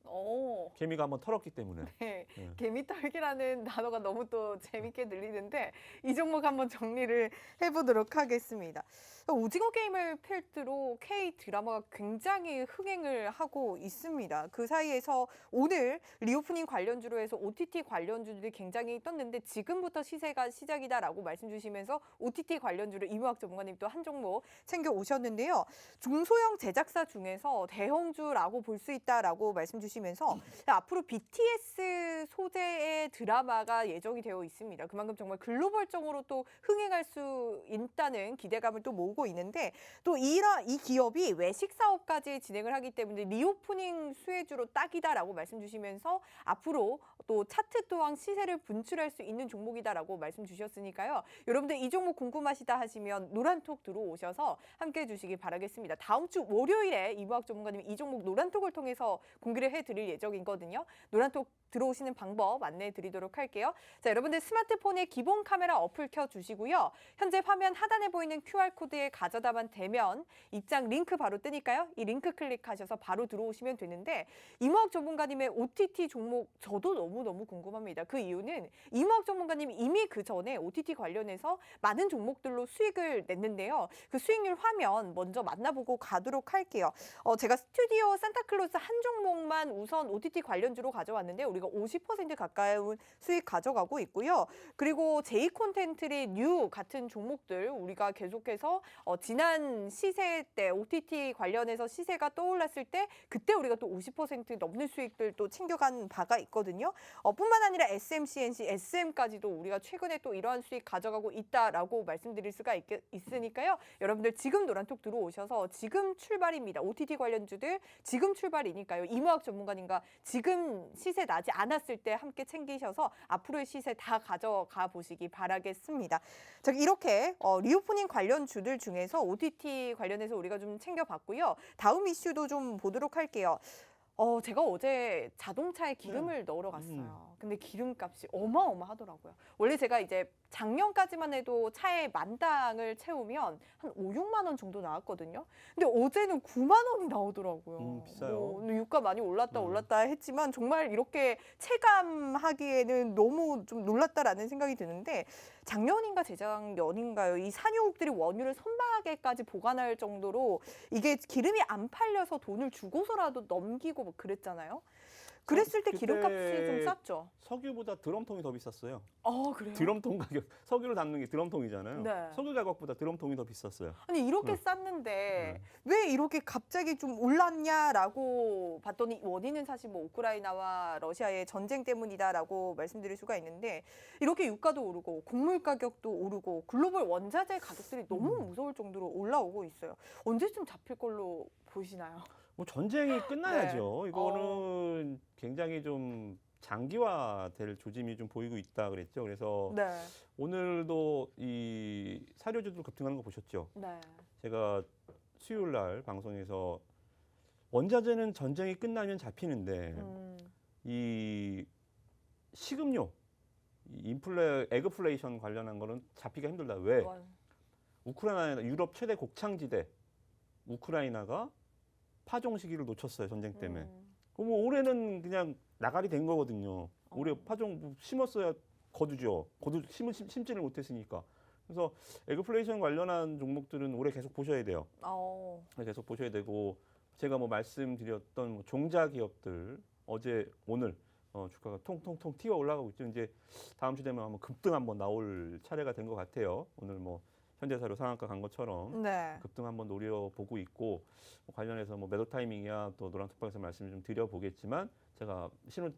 개미가 한번 털었기 때문에. 네. 네. 개미 털기라는 단어가 너무 또 재밌게 들리는데 이 종목 한번 정리를 해보도록 하겠습니다. 오징어 게임을 필두로 K 드라마가 굉장히 흥행을 하고 있습니다. 그 사이에서 오늘 리오프닝 관련주로 해서 OTT 관련주들이 굉장히 떴는데 지금부터 시세가 시작이다라고 말씀 주시면서 OTT 관련주를 이무학 전문가님 또 한 종목 챙겨 오셨는데요. 중소형 제작사 중에서 대형주라고 볼 수 있다라고 말씀 주시면서 앞으로 BTS 소재의 드라마가 예정이 되어 있습니다. 그만큼 정말 글로벌적으로 또 흥행할 수 있다는 기대감을 또 모으고 있는데 또 이 기업이 외식 사업까지 진행을 하기 때문에 리오프닝 수혜주로 딱이다라고 말씀 주시면서 앞으로 또 차트 또한 시세를 분출할 수 있는 종목이다라고 말씀 주셨으니까요. 여러분들 이 종목 궁금하시다 하시면 노란톡 들어오셔서 함께해 주시기 바라겠습니다. 다음 주 월요일에 이무학 전문가님이 이 종목 노란톡을 통해서 공개를 해드릴 예정이거든요. 노란톡 들어오시는 방법 안내해 드리도록 할게요. 자, 여러분들 스마트폰에 기본 카메라 어플 켜주시고요. 현재 화면 하단에 보이는 QR코드에 가져다만 대면 입장 링크 바로 뜨니까요. 이 링크 클릭하셔서 바로 들어오시면 되는데 이무학 전문가님의 OTT 종목 저도 너무너무 궁금합니다. 그 이유는 이무학 전문가님이 이미 그 전에 OTT 관련해서 많은 종목들로 수익을 냈는데요. 그 수익률 화면 먼저 만나보고 가도록 할게요. 제가 스튜디오 산타클로스 한 종목만 우선 OTT 관련주로 가져왔는데 우리가 50% 가까운 수익 가져가고 있고요. 그리고 J콘텐트리 뉴 같은 종목들 우리가 계속해서 지난 시세 때 OTT 관련해서 시세가 떠올랐을 때 그때 우리가 또 50% 넘는 수익들 또 챙겨간 바가 있거든요. 뿐만 아니라 SMCNC, SM까지도 우리가 최근에 또 이러한 수익 가져가고 있다라고 말씀드릴 수가 있으니까요. 여러분들 지금 노란톡 들어오셔서 지금 출발입니다. OTT 관련주들 지금 출발이니까요. 이무학 전문가님과 지금 시세 나지 않았을 때 함께 챙기셔서 앞으로의 시세 다 가져가 보시기 바라겠습니다. 자, 이렇게 리오프닝 관련주들 중에서 OTT 관련해서 우리가 좀 챙겨봤고요. 다음 이슈도 좀 보도록 할게요. 제가 어제 자동차에 기름을 넣으러 갔어요. 근데 기름값이 어마어마하더라고요. 원래 제가 이제 작년까지만 해도 차에 만당을 채우면 한 5, 6만 원 정도 나왔거든요. 근데 어제는 9만 원이 나오더라고요. 비싸요. 근데 유가 많이 올랐다 했지만 정말 이렇게 체감하기에는 너무 좀 놀랐다라는 생각이 드는데 작년인가 재작년인가요? 이 산유국들이 원유를 선박에까지 보관할 정도로 이게 기름이 안 팔려서 돈을 주고서라도 넘기고 뭐 그랬잖아요. 그랬을 때 그때 기름값이 좀 쌌죠. 석유보다 드럼통이 더 비쌌어요. 그래요? 드럼통 가격, 석유를 담는 게 드럼통이잖아요. 네. 석유 가격보다 드럼통이 더 비쌌어요. 아니 이렇게 응. 쌌는데 왜 이렇게 갑자기 좀 올랐냐라고 봤더니 원인은 사실 뭐 우크라이나와 러시아의 전쟁 때문이다라고 말씀드릴 수가 있는데 이렇게 유가도 오르고 곡물 가격도 오르고 글로벌 원자재 가격들이 너무 무서울 정도로 올라오고 있어요. 언제쯤 잡힐 걸로 보시나요? 뭐 전쟁이 끝나야죠. 네. 이거는 굉장히 좀 장기화될 조짐이 좀 보이고 있다 그랬죠. 그래서 네. 오늘도 이 사료주들 급등하는 거 보셨죠? 네. 제가 수요일 날 방송에서 원자재는 전쟁이 끝나면 잡히는데 이 식음료, 이 에그플레이션 관련한 거는 잡히기가 힘들다. 왜? 우크라이나 유럽 최대 곡창지대 우크라이나가 파종 시기를 놓쳤어요. 전쟁 때문에. 그럼 뭐 올해는 그냥 나가리 된 거거든요. 올해 파종 심었어야 거두죠. 심지를 못했으니까. 그래서 에그플레이션 관련한 종목들은 올해 계속 보셔야 돼요. 계속 보셔야 되고 제가 뭐 말씀드렸던 뭐 종자 기업들 어제 오늘 주가가 통통통 튀어 올라가고 있죠. 이제 다음 주 되면 한번 급등 한번 나올 차례가 된 것 같아요. 오늘 뭐 현대사료 상한가 간 것처럼 네. 급등 한번 노려보고 있고 관련해서 뭐 매도 타이밍이야 또 노란톡방에서 말씀을 좀 드려보겠지만 제가 신호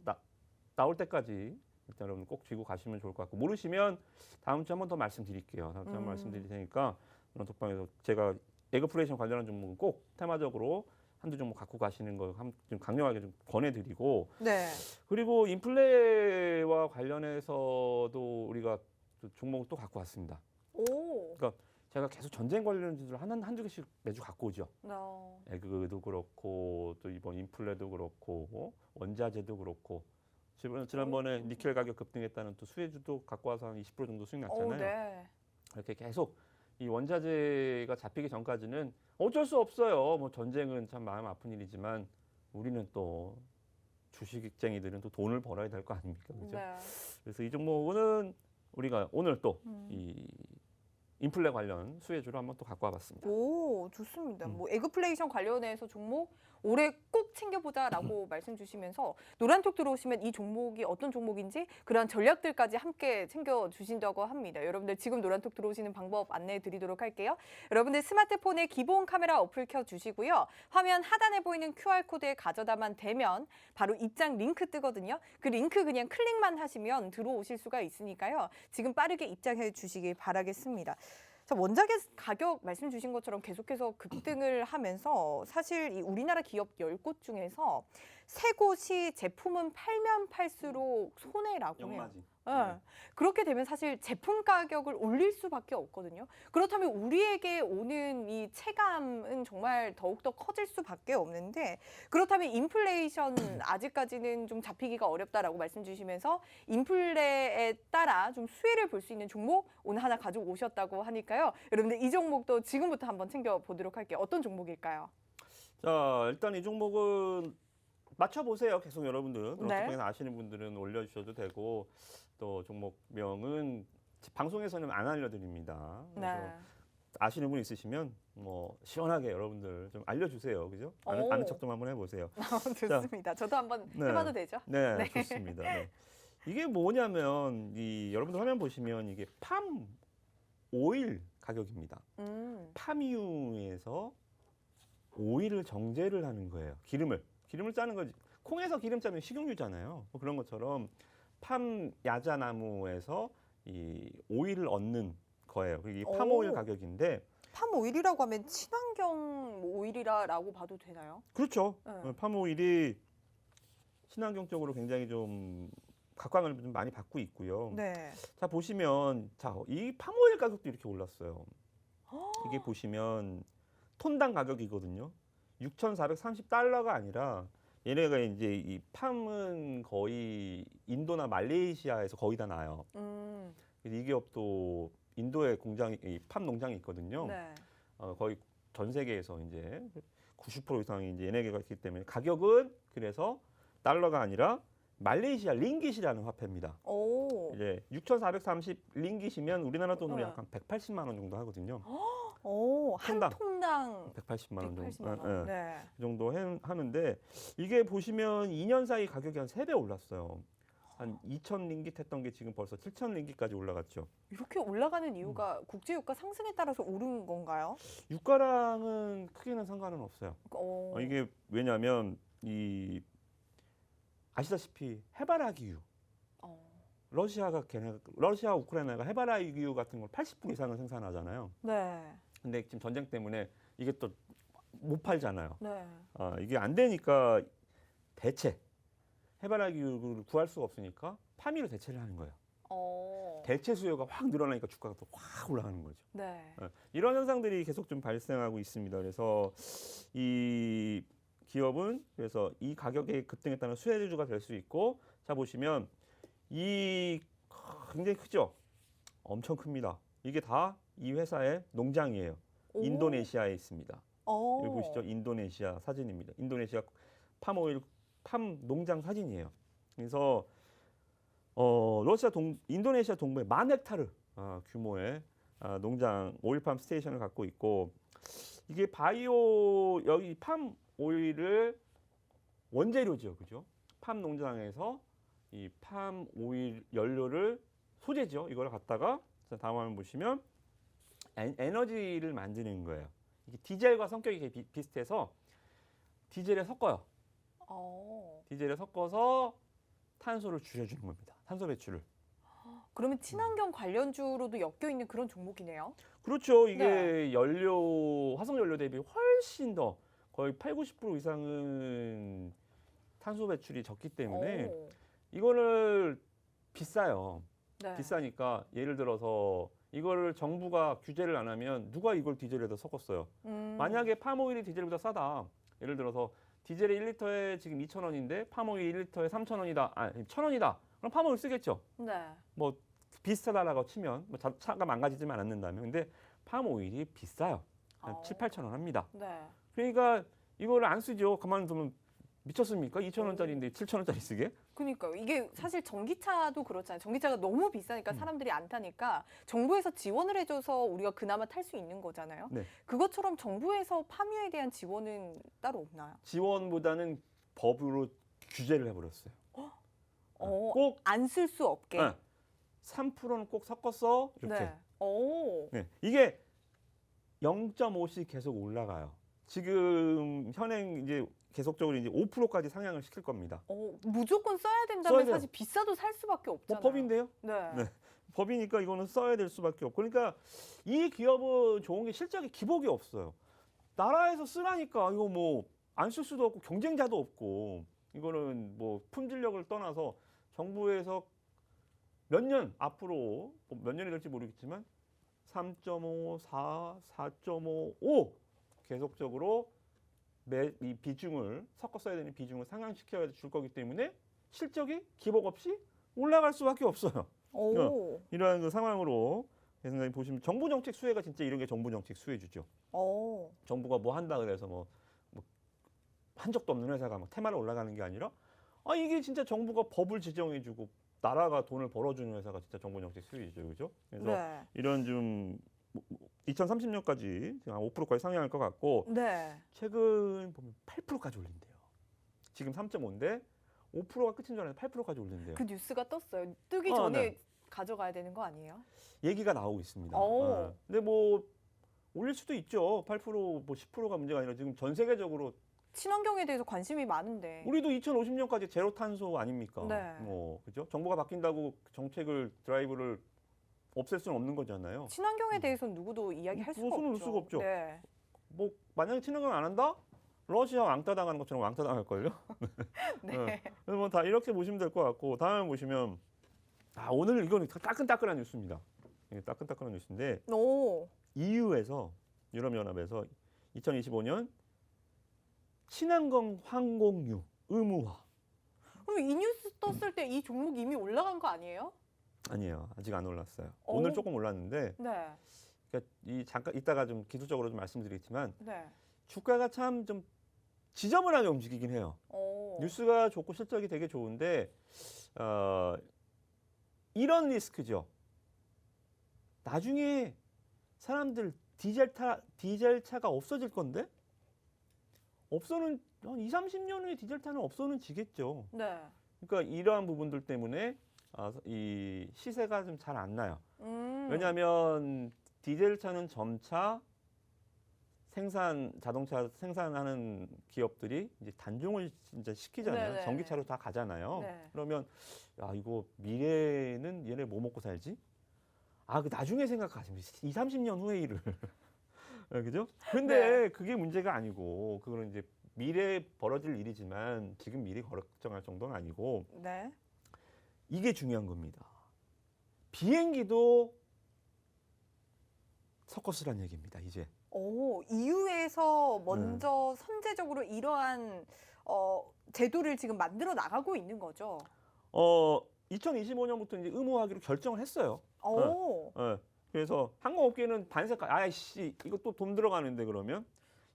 나올 때까지 일단 여러분 꼭 쥐고 가시면 좋을 것 같고 모르시면 다음 주에 한 번 더 말씀드릴게요. 다음 주에 한번 말씀드릴 테니까 노란톡방에서 제가 에그플레이션 관련한 종목은 꼭 테마적으로 한두 종목 갖고 가시는 걸 좀 강력하게 좀 권해드리고 네. 그리고 인플레와 관련해서도 우리가 종목을 또 갖고 왔습니다. 그러니까 제가 계속 전쟁 관련주들 한두 개씩 매주 갖고 오죠. 에그도 그렇고 또 이번 인플레도 그렇고 원자재도 그렇고 지난번에 니켈 가격 급등했다는 또 수혜주도 갖고 와서 한 20% 정도 수익 났잖아요. 네. 이렇게 계속 이 원자재가 잡히기 전까지는 어쩔 수 없어요. 뭐 전쟁은 참 마음 아픈 일이지만 우리는 또 주식쟁이들은 또 돈을 벌어야 될 거 아닙니까? 그죠? 네. 그래서 이 종목은 우리가 오늘 또 이 인플레 관련 수혜주를 한번 또 갖고 와봤습니다. 좋습니다. 뭐 에그플레이션 관련해서 종목 올해 꼭 챙겨보자라고 말씀 주시면서 노란톡 들어오시면 이 종목이 어떤 종목인지 그런 전략들까지 함께 챙겨주신다고 합니다. 여러분들 지금 노란톡 들어오시는 방법 안내해 드리도록 할게요. 여러분들 스마트폰에 기본 카메라 어플 켜주시고요. 화면 하단에 보이는 QR코드에 가져다만 대면 바로 입장 링크 뜨거든요. 그 링크 그냥 클릭만 하시면 들어오실 수가 있으니까요. 지금 빠르게 입장해 주시길 바라겠습니다. 자, 원자재 가격 말씀 주신 것처럼 계속해서 급등을 하면서 사실 이 우리나라 기업 10곳 중에서 3곳이 제품은 팔면 팔수록 손해라고 해요. 네. 그렇게 되면 사실 제품 가격을 올릴 수밖에 없거든요. 그렇다면 우리에게 오는 이 체감은 정말 더욱더 커질 수밖에 없는데 그렇다면 인플레이션 아직까지는 좀 잡히기가 어렵다라고 말씀 주시면서 인플레에 따라 좀 수혜를 볼 수 있는 종목 오늘 하나 가지고 오셨다고 하니까요. 여러분들 이 종목도 지금부터 한번 챙겨보도록 할게요. 어떤 종목일까요? 자, 일단 이 종목은 맞춰보세요. 계속 여러분들. 네. 노란톡방에서 아시는 분들은 올려주셔도 되고 또 종목명은 방송에서는 안 알려드립니다. 그래서 네. 아시는 분 있으시면 뭐 시원하게 여러분들 좀 알려주세요. 그죠? 아는 척 좀 한번 해보세요. 좋습니다. 저도 한번 해봐도 되죠? 네, 좋습니다. 네. 이게 뭐냐면 여러분들 화면 보시면 이게 팜 오일 가격입니다. 팜유에서 오일을 정제를 하는 거예요. 기름을 짜는 거지. 콩에서 기름 짜면 식용유잖아요. 뭐 그런 것처럼 팜 야자나무에서 이 오일을 얻는 거예요. 이 팜 오일 가격인데 팜 오일이라고 하면 친환경 오일이라고 봐도 되나요? 그렇죠. 네. 팜 오일이 친환경적으로 굉장히 좀 각광을 좀 많이 받고 있고요. 네. 자 보시면 이 팜 오일 가격도 이렇게 올랐어요. 이게 보시면 톤당 가격이거든요. 6,430달러가 아니라 얘네가 이제 이 팜은 거의 인도나 말레이시아에서 거의 다 나요. 이 기업도 인도에 공장이 팜 농장이 있거든요. 네. 거의 전 세계에서 이제 90% 이상이 이제 얘네가 있기 때문에 가격은 그래서 달러가 아니라 말레이시아 링깃이라는 화폐입니다. 오. 이제 6,430 링깃이면 우리나라 돈으로 네. 약 한 180만 원 정도 하거든요. 오, 한 통당. 통당 180만 원 정도. 180만 원. 예, 예. 네. 그 정도 하는데 이게 보시면 2년 사이 가격이 한 3배 올랐어요. 한 2,000 링깃 했던 게 지금 벌써 7,000 링깃까지 올라갔죠. 이렇게 올라가는 이유가 국제 유가 상승에 따라서 오른 건가요? 유가랑은 크게는 상관은 없어요. 오. 이게 왜냐하면 이 아시다시피 해바라기유 어. 러시아 우크라이나가 해바라기유 같은 걸 80% 이상을 생산하잖아요. 네. 근데 지금 전쟁 때문에 이게 또 못 팔잖아요. 네. 이게 안 되니까 대체 해바라기유를 구할 수가 없으니까 파미로 대체를 하는 거예요. 대체 수요가 확 늘어나니까 주가가 또 확 올라가는 거죠. 네. 이런 현상들이 계속 좀 발생하고 있습니다. 그래서 이 기업은 그래서 이 가격에 급등했다는 수혜주가 될 수 있고, 자 보시면 이 굉장히 크죠. 엄청 큽니다. 이게 다 이 회사의 농장이에요. 오. 인도네시아에 있습니다. 오. 여기 보시죠. 인도네시아 사진입니다. 인도네시아 팜 농장 사진이에요. 그래서 인도네시아 동부에 10,000헥타르 규모의 농장 오일팜 스테이션을 갖고 있고, 이게 여기 팜 오일을 원재료죠, 그죠? 팜 농장에서 이 팜 오일 연료를 소재죠. 이걸 갖다가 다음 화면 보시면 에너지를 만드는 거예요. 이게 디젤과 성격이 비슷해서 디젤에 섞어요. 디젤에 섞어서 탄소를 줄여주는 겁니다. 탄소 배출을. 그러면 친환경 관련주로도 엮여 있는 그런 종목이네요. 그렇죠. 이게 네. 화석 연료 대비 훨씬 더 거의 80-90% 이상은 탄소 배출이 적기 때문에 오. 이거를 비싸요. 네. 비싸니까 예를 들어서 이거를 정부가 규제를 안 하면 누가 이걸 디젤에다 섞었어요. 만약에 팜오일이 디젤보다 싸다. 예를 들어서 디젤이 1리터에 지금 2,000원인데 팜오일 1리터에 3,000원이다. 1,000원이다. 그럼 팜오일 쓰겠죠. 네. 뭐 비슷하다라고 치면 뭐 차가 망가지지만 않는다면. 근데 팜오일이 비싸요. 한 7-8,000원 합니다. 네. 그러니까 이거를 안 쓰죠. 가만두면 미쳤습니까? 2,000원짜리인데 7,000원짜리 쓰게? 그러니까요. 이게 사실 전기차도 그렇잖아요. 전기차가 너무 비싸니까 사람들이 안 타니까 정부에서 지원을 해줘서 우리가 그나마 탈 수 있는 거잖아요. 네. 그것처럼 정부에서 팜유에 대한 지원은 따로 없나요? 지원보다는 법으로 규제를 해버렸어요. 꼭 안 쓸 수 없게. 3%는 꼭 섞었어 이렇게. 네. 오. 네. 이게 0.5씩 계속 올라가요. 지금 현행 이제 계속적으로 이제 5%까지 상향을 시킬 겁니다. 무조건 써야 된다면 써야 돼요. 사실 비싸도 살 수밖에 뭐 없잖아요. 법인데요? 네. 네. 법이니까 이거는 써야 될 수밖에 없고. 그러니까 이 기업은 좋은 게 실적에 기복이 없어요. 나라에서 쓰라니까 이거 뭐 안 쓸 수도 없고 경쟁자도 없고, 이거는 뭐 품질력을 떠나서 정부에서 몇 년 앞으로 몇 년이 될지 모르겠지만 3.5, 4, 4.5, 5 계속적으로 이 비중을 섞어 써야 되는 비중을 상향시켜야 줄 거기 때문에 실적이 기복 없이 올라갈 수밖에 없어요. 오. 이러한 그 상황으로 생각해 보시면 정부 정책 수혜가 진짜 이런 게 정부 정책 수혜주죠. 정부가 뭐 한다 그래서 뭐 한 적도 없는 회사가 막 테마로 올라가는 게 아니라 이게 진짜 정부가 법을 지정해주고 나라가 돈을 벌어주는 회사가 진짜 정부 정책 수혜주죠, 그죠? 그래서 네. 이런 좀 2030년까지 한 5%까지 상향할 것 같고, 네. 최근 보면 8%까지 올린대요. 지금 3.5인데 5%가 끝인 줄 알았는데 8%까지 올린대요. 그 뉴스가 떴어요. 뜨기 전에 네. 가져가야 되는 거 아니에요? 얘기가 나오고 있습니다. 오. 근데 뭐 올릴 수도 있죠. 8% 뭐 10%가 문제가 아니라 지금 전 세계적으로 친환경에 대해서 관심이 많은데. 우리도 2050년까지 제로 탄소 아닙니까? 네. 뭐 그죠? 정부가 바뀐다고 정책을 드라이브를 없앨 수는 없는 거잖아요. 친환경에 대해서는 누구도 이야기할 수가 손을 놓을 없죠. 수가 없죠. 네. 뭐 만약에 친환경 안 한다? 러시아 왕따 당하는 것처럼 왕따 당할 걸요. 네. 그래서 뭐 다 이렇게 보시면 될 것 같고, 다음에 보시면 오늘 이거는 따끈따끈한 뉴스입니다. 이게 따끈따끈한 뉴스인데 오. EU에서 유럽연합에서 2025년 친환경 항공유 의무화. 그럼 이 뉴스 떴을 때 이 종목 이미 올라간 거 아니에요? 아니에요. 아직 안 올랐어요. 오. 오늘 조금 올랐는데 네. 그러니까 이 잠깐 이따가 좀 기술적으로 좀 말씀드리겠지만 네. 주가가 참 좀 지저분하게 움직이긴 해요. 오. 뉴스가 좋고 실적이 되게 좋은데 이런 리스크죠. 나중에 사람들 디젤차가 없어질 건데 한 2, 30년 후에 디젤차는 없어지겠죠. 네. 그러니까 이러한 부분들 때문에 이 시세가 좀 잘 안 나요. 음. 왜냐하면 디젤차는 점차 자동차 생산하는 기업들이 이제 단종을 진짜 시키잖아요. 네네. 전기차로 다 가잖아요. 네. 그러면 야 이거 미래는 얘네 뭐 먹고 살지? 그 나중에 생각하시면 2, 30년 후의 일을 그죠? 근데 그게 문제가 아니고 그거는 이제 미래에 벌어질 일이지만 지금 미리 걱정할 정도는 아니고 네. 이게 중요한 겁니다. 비행기도 서커스란 얘기입니다. 이제. 오, EU에서 먼저 선제적으로 이러한 제도를 지금 만들어 나가고 있는 거죠. 2025년부터 이제 의무화하기로 결정을 했어요. 오. 그래서 항공업계는 반색할, 아이씨, 이거 또 돈 들어가는데 그러면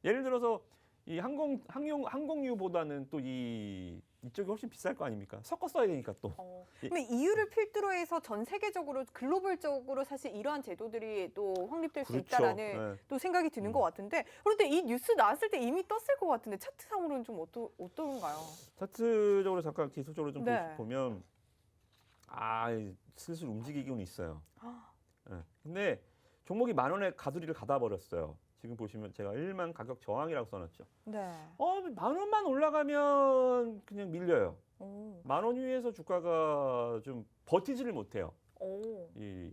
예를 들어서 이 항공유보다는 또 이쪽이 훨씬 비쌀 거 아닙니까? 섞어 써야 되니까 또. 그럼 EU를 필두로 해서 전 세계적으로 글로벌적으로 사실 이러한 제도들이 또 확립될 수 그렇죠. 있다라는 또 생각이 드는 것 같은데 그런데 이 뉴스 나왔을 때 이미 떴을 것 같은데 차트상으로는 좀 어떤가요? 차트적으로 잠깐 기술적으로 좀 네. 보면 슬슬 움직이고는 있어요. 근데 종목이 10,000원에 가두리를 가다 버렸어요. 지금 보시면 제가 1만 가격 저항이라고 써놨죠. 네. 10,000원만 올라가면 그냥 밀려요. 오. 10,000원 위에서 주가가 좀 버티지를 못해요. 오. 이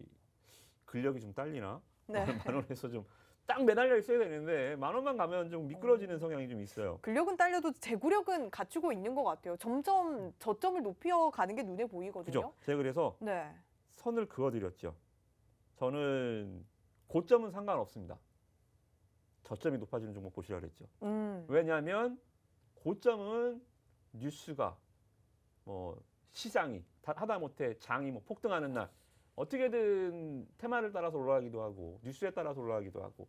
근력이 좀 딸리나? 네. 10,000원에서 좀 딱 매달려 있어야 되는데 10,000원만 가면 좀 미끄러지는 성향이 좀 있어요. 근력은 딸려도 제구력은 갖추고 있는 것 같아요. 점점 저점을 높여가는 게 눈에 보이거든요. 그죠? 제가 그래서 네. 선을 그어드렸죠. 저는 고점은 상관없습니다. 저점이 높아지는 종목 보시라 그랬죠. 왜냐하면 고점은 뉴스가 시장이 하다못해 장이 폭등하는 날 어떻게든 테마를 따라서 올라가기도 하고 뉴스에 따라서 올라가기도 하고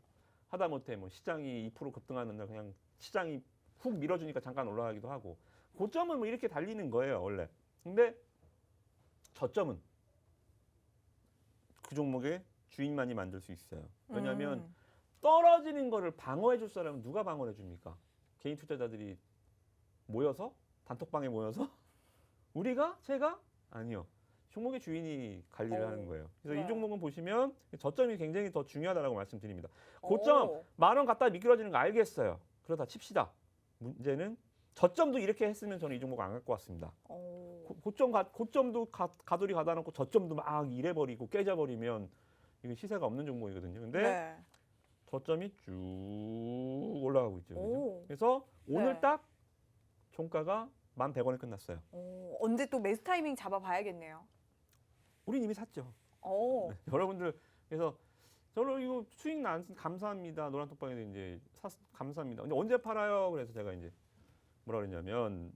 하다못해 시장이 2% 급등하는 날 그냥 시장이 훅 밀어주니까 잠깐 올라가기도 하고 고점은 이렇게 달리는 거예요 원래. 근데 저점은 그 종목의 주인만이 만들 수 있어요. 왜냐하면 떨어지는 거를 방어해 줄 사람은 누가 방어해 줍니까? 개인 투자자들이 모여서 단톡방에 모여서 제가 아니요. 종목의 주인이 관리를 하는 거예요. 그래서 이 종목은 보시면 저점이 굉장히 더 중요하다고 말씀드립니다. 고점 10,000원 갖다 미끄러지는 거 알겠어요. 그러다 칩시다. 문제는 저점도 이렇게 했으면 저는 이 종목 안 갖고 왔습니다. 고점도 가돌이 가다 놓고 저점도 막 이래버리고 깨져버리면 이거 시세가 없는 종목이거든요. 근데 저점이 쭉 올라가고 있죠. 그죠? 그래서 오늘 딱 종가가 1,100원에 끝났어요. 언제 또 매수 타이밍 잡아봐야겠네요. 우린 이미 샀죠. 여러분들 그래서 저는 이거 수익 감사합니다. 노란톡방에도 이제 감사합니다. 근데 언제 팔아요? 그래서 제가 이제 뭐라 그랬냐면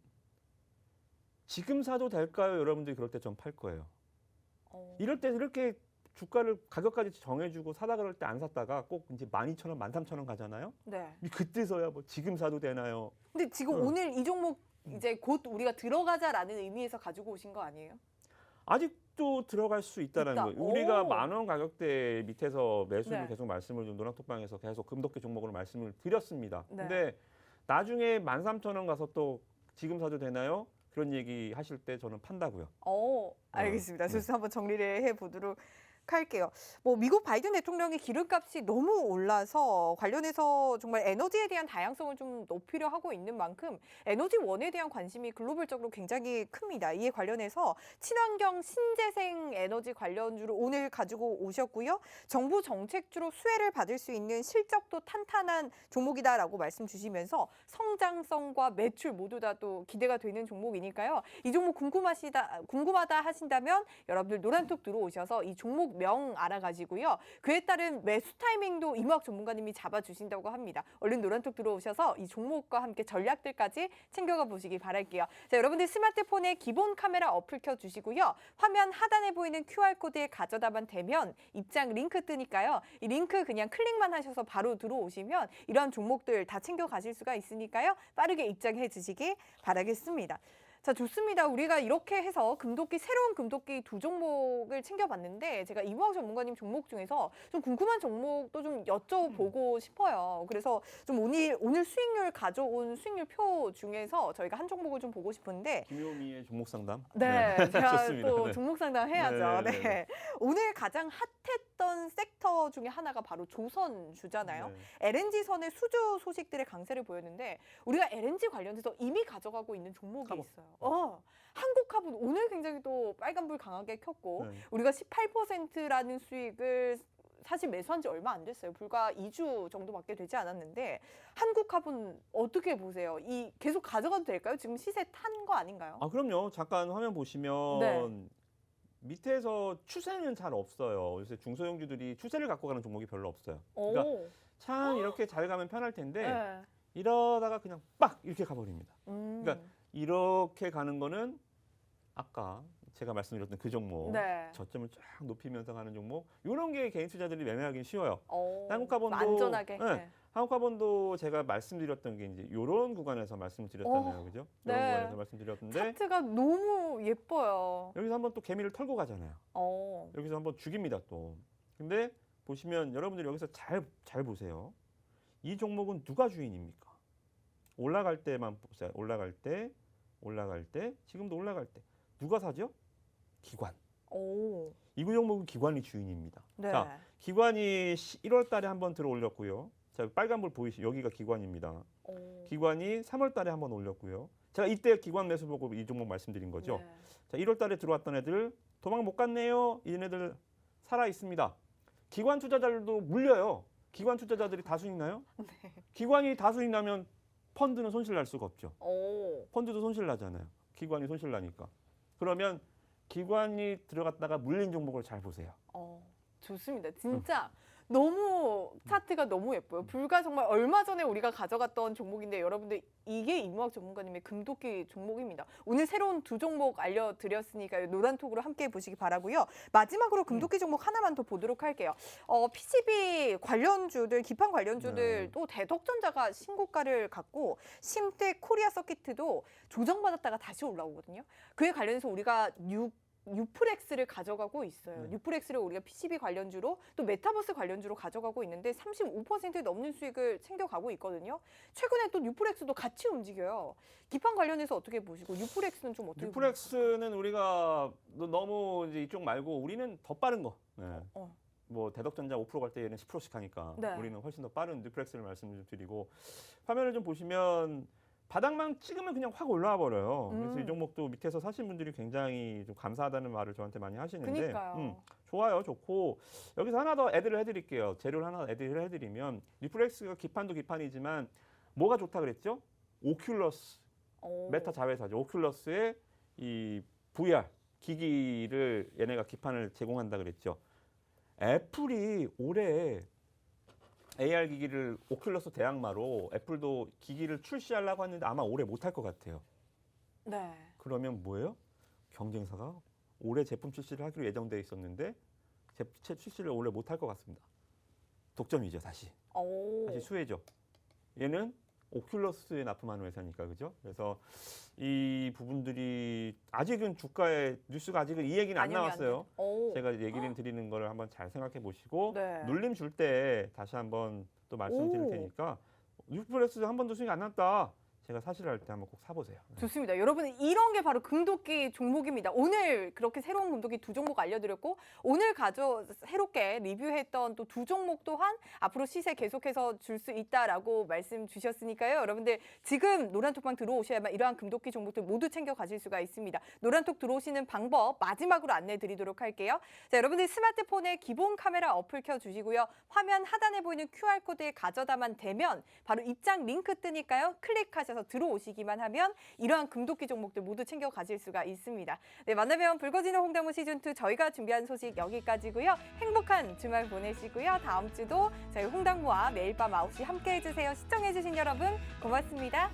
지금 사도 될까요? 여러분들이 그럴 때 전 팔 거예요. 이럴 때 이렇게 주가를 가격까지 정해주고 사다 그럴 때 안 샀다가 꼭 이제 12,000원, 13,000원 가잖아요. 네. 그때서야 지금 사도 되나요? 근데 지금 오늘 이 종목 이제 곧 우리가 들어가자라는 의미에서 가지고 오신 거 아니에요? 아직도 들어갈 수 있다는 있다. 거예요. 우리가 10,000원 가격대 밑에서 매수를 네. 계속 말씀을 좀 노란톡방에서 계속 금독계 종목으로 말씀을 드렸습니다. 네. 근데 나중에 13,000원 가서 또 지금 사도 되나요? 그런 얘기 하실 때 저는 판다고요. 알겠습니다. 네. 그래서 한번 정리를 해보도록 할게요. 미국 바이든 대통령이 기름값이 너무 올라서 관련해서 정말 에너지에 대한 다양성을 좀 높이려 하고 있는 만큼 에너지원에 대한 관심이 글로벌적으로 굉장히 큽니다. 이에 관련해서 친환경 신재생 에너지 관련주를 오늘 가지고 오셨고요. 정부 정책주로 수혜를 받을 수 있는 실적도 탄탄한 종목이다라고 말씀 주시면서 성장성과 매출 모두 다 또 기대가 되는 종목이니까요. 이 종목 궁금하다 하신다면 여러분들 노란톡 들어오셔서 이 종목 명 알아가지고요. 그에 따른 매수 타이밍도 이모학 전문가님이 잡아주신다고 합니다. 얼른 노란톡 들어오셔서 이 종목과 함께 전략들까지 챙겨가 보시기 바랄게요. 자, 여러분들 스마트폰에 기본 카메라 어플 켜주시고요. 화면 하단에 보이는 QR코드에 가져다만 대면 입장 링크 뜨니까요. 이 링크 그냥 클릭만 하셔서 바로 들어오시면 이러한 종목들 다 챙겨 가실 수가 있으니까요. 빠르게 입장해 주시기 바라겠습니다. 자, 좋습니다. 우리가 이렇게 해서 새로운 금도끼 두 종목을 챙겨봤는데 제가 이모학 전문가님 종목 중에서 좀 궁금한 종목도 좀 여쭤보고 싶어요. 그래서 좀 오늘 수익률 가져온 수익률 표 중에서 저희가 한 종목을 좀 보고 싶은데 김효미의 종목 상담. 네, 제가 좋습니다. 또 네. 종목 상담 해야죠. 네. 네. 오늘 가장 핫했던 섹터 중에 하나가 바로 조선주잖아요. 네. LNG 선의 수주 소식들의 강세를 보였는데 우리가 LNG 관련해서 이미 가져가고 있는 종목이 카본. 있어요. 한국화분 오늘 굉장히 또 빨간불 강하게 켰고 네. 우리가 18%라는 수익을 사실 매수한 지 얼마 안 됐어요. 불과 2주 정도밖에 되지 않았는데 한국화분 어떻게 보세요? 이 계속 가져가도 될까요? 지금 시세 탄 거 아닌가요? 아, 그럼요. 잠깐 화면 보시면 네. 밑에서 추세는 잘 없어요. 요새 중소형주들이 추세를 갖고 가는 종목이 별로 없어요. 그러니까 오. 참 이렇게 잘 가면 편할 텐데 네. 이러다가 그냥 빡 이렇게 가버립니다. 음. 그러니까 이렇게 가는 거는 아까 제가 말씀드렸던 그 종목, 네. 저점을 쫙 높이면서 가는 종목, 이런 게 개인 투자들이 매매하기 쉬워요. 오. 한국화본도 안전하게. 네. 네. 한국화본도 제가 말씀드렸던 게 이제 이런 구간에서 말씀드렸잖아요, 그죠? 이런 네. 구간에서 말씀드렸는데 차트가 너무 예뻐요. 여기서 한번 또 개미를 털고 가잖아요. 여기서 한번 죽입니다 또. 근데 보시면 여러분들이 여기서 잘 보세요. 이 종목은 누가 주인입니까? 올라갈 때만 보세요. 올라갈 때, 지금도 올라갈 때. 누가 사죠? 기관. 오. 이 종목은 기관이 주인입니다. 네. 자, 기관이 1월 달에 한번 들어 올렸고요. 자, 빨간불 보이시죠? 여기가 기관입니다. 오. 기관이 3월 달에 한번 올렸고요. 제가 이때 기관 매수 보고 이 종목 말씀드린 거죠. 네. 자, 1월 달에 들어왔던 애들 도망 못 갔네요. 이네들 살아 있습니다. 기관 투자자들도 물려요. 기관 투자자들이 다수익 나요? 네. 기관이 다수익 나면 펀드는 손실 날 수가 없죠. 오. 펀드도 손실 나잖아요. 기관이 손실 나니까. 그러면 기관이 들어갔다가 물린 종목을 잘 보세요. 좋습니다. 진짜 너무 차트가 너무 예뻐요. 불과 정말 얼마 전에 우리가 가져갔던 종목인데 여러분들 이게 이모학 전문가님의 금도끼 종목입니다. 오늘 새로운 두 종목 알려드렸으니까 노란톡으로 함께 보시기 바라고요. 마지막으로 금도끼 종목 하나만 더 보도록 할게요. PCB 관련주들, 기판 관련주들도 대덕전자가 신고가를 갖고 심텍 코리아 서키트도 조정받았다가 다시 올라오거든요. 그에 관련해서 우리가 뉴프렉스를 가져가고 있어요. 뉴프렉스를 우리가 PCB 관련주로 또 메타버스 관련주로 가져가고 있는데 35% 넘는 수익을 챙겨가고 있거든요. 최근에 또 뉴프렉스도 같이 움직여요. 기판 관련해서 어떻게 보시고 뉴프렉스는 좀 어떻게 보세요? 뉴프렉스는 우리가 너무 이제 이쪽 말고 우리는 더 빠른 거. 네. 뭐 대덕전자 5% 갈 때 얘는 10%씩 하니까 네. 우리는 훨씬 더 빠른 뉴프렉스를 말씀드리고 화면을 좀 보시면 바닥만 찍으면 그냥 확 올라와 버려요. 그래서 이 종목도 밑에서 사신 분들이 굉장히 좀 감사하다는 말을 저한테 많이 하시는데 그러니까요. 좋아요, 좋고 여기서 하나 더 애드를 해드릴게요. 재료를 하나 애드를 해드리면 뉴프렉스가 기판도 기판이지만 뭐가 좋다 그랬죠? 오큘러스 메타 자회사죠. 오큘러스의 이 VR 기기를 얘네가 기판을 제공한다 그랬죠. 애플이 올해 AR 기기를 오큘러스 대항마로 애플도 기기를 출시하려고 했는데 아마 올해 못할 것 같아요. 네. 그러면 뭐예요? 경쟁사가 올해 제품 출시를 하기로 예정돼 있었는데 출시를 올해 못할 것 같습니다. 독점이죠, 다시. 다시 수혜죠. 얘는 오큘러스에 납품하는 회사니까, 그죠? 그래서 이 부분들이 아직은 주가에 뉴스가 아직은 이 얘기는 안 나왔어요. 제가 얘기를 드리는 거를 한번 잘 생각해 보시고 네. 눌림 줄 때 다시 한번 또 말씀드릴 테니까 뉴프렉스 한 번도 수익 안 났다. 제가 사실을 할 때 한번 꼭 사보세요. 좋습니다. 여러분 이런 게 바로 금도끼 종목입니다. 오늘 그렇게 새로운 금도끼 두 종목 알려드렸고 오늘 새롭게 리뷰했던 또 두 종목 또한 앞으로 시세 계속해서 줄 수 있다라고 말씀 주셨으니까요. 여러분들 지금 노란톡방 들어오셔야만 이러한 금도끼 종목들 모두 챙겨 가실 수가 있습니다. 노란톡 들어오시는 방법 마지막으로 안내 드리도록 할게요. 자, 여러분들 스마트폰에 기본 카메라 어플 켜주시고요. 화면 하단에 보이는 QR코드에 가져다만 대면 바로 입장 링크 뜨니까요. 클릭하셔서 찾아서 들어오시기만 하면 이러한 금도끼 종목들 모두 챙겨 가질 수가 있습니다. 네, 만나면 붉어지는 홍당무 시즌2 저희가 준비한 소식 여기까지고요. 행복한 주말 보내시고요. 다음 주도 저희 홍당무와 매일 밤 9시 함께 해주세요. 시청해주신 여러분 고맙습니다.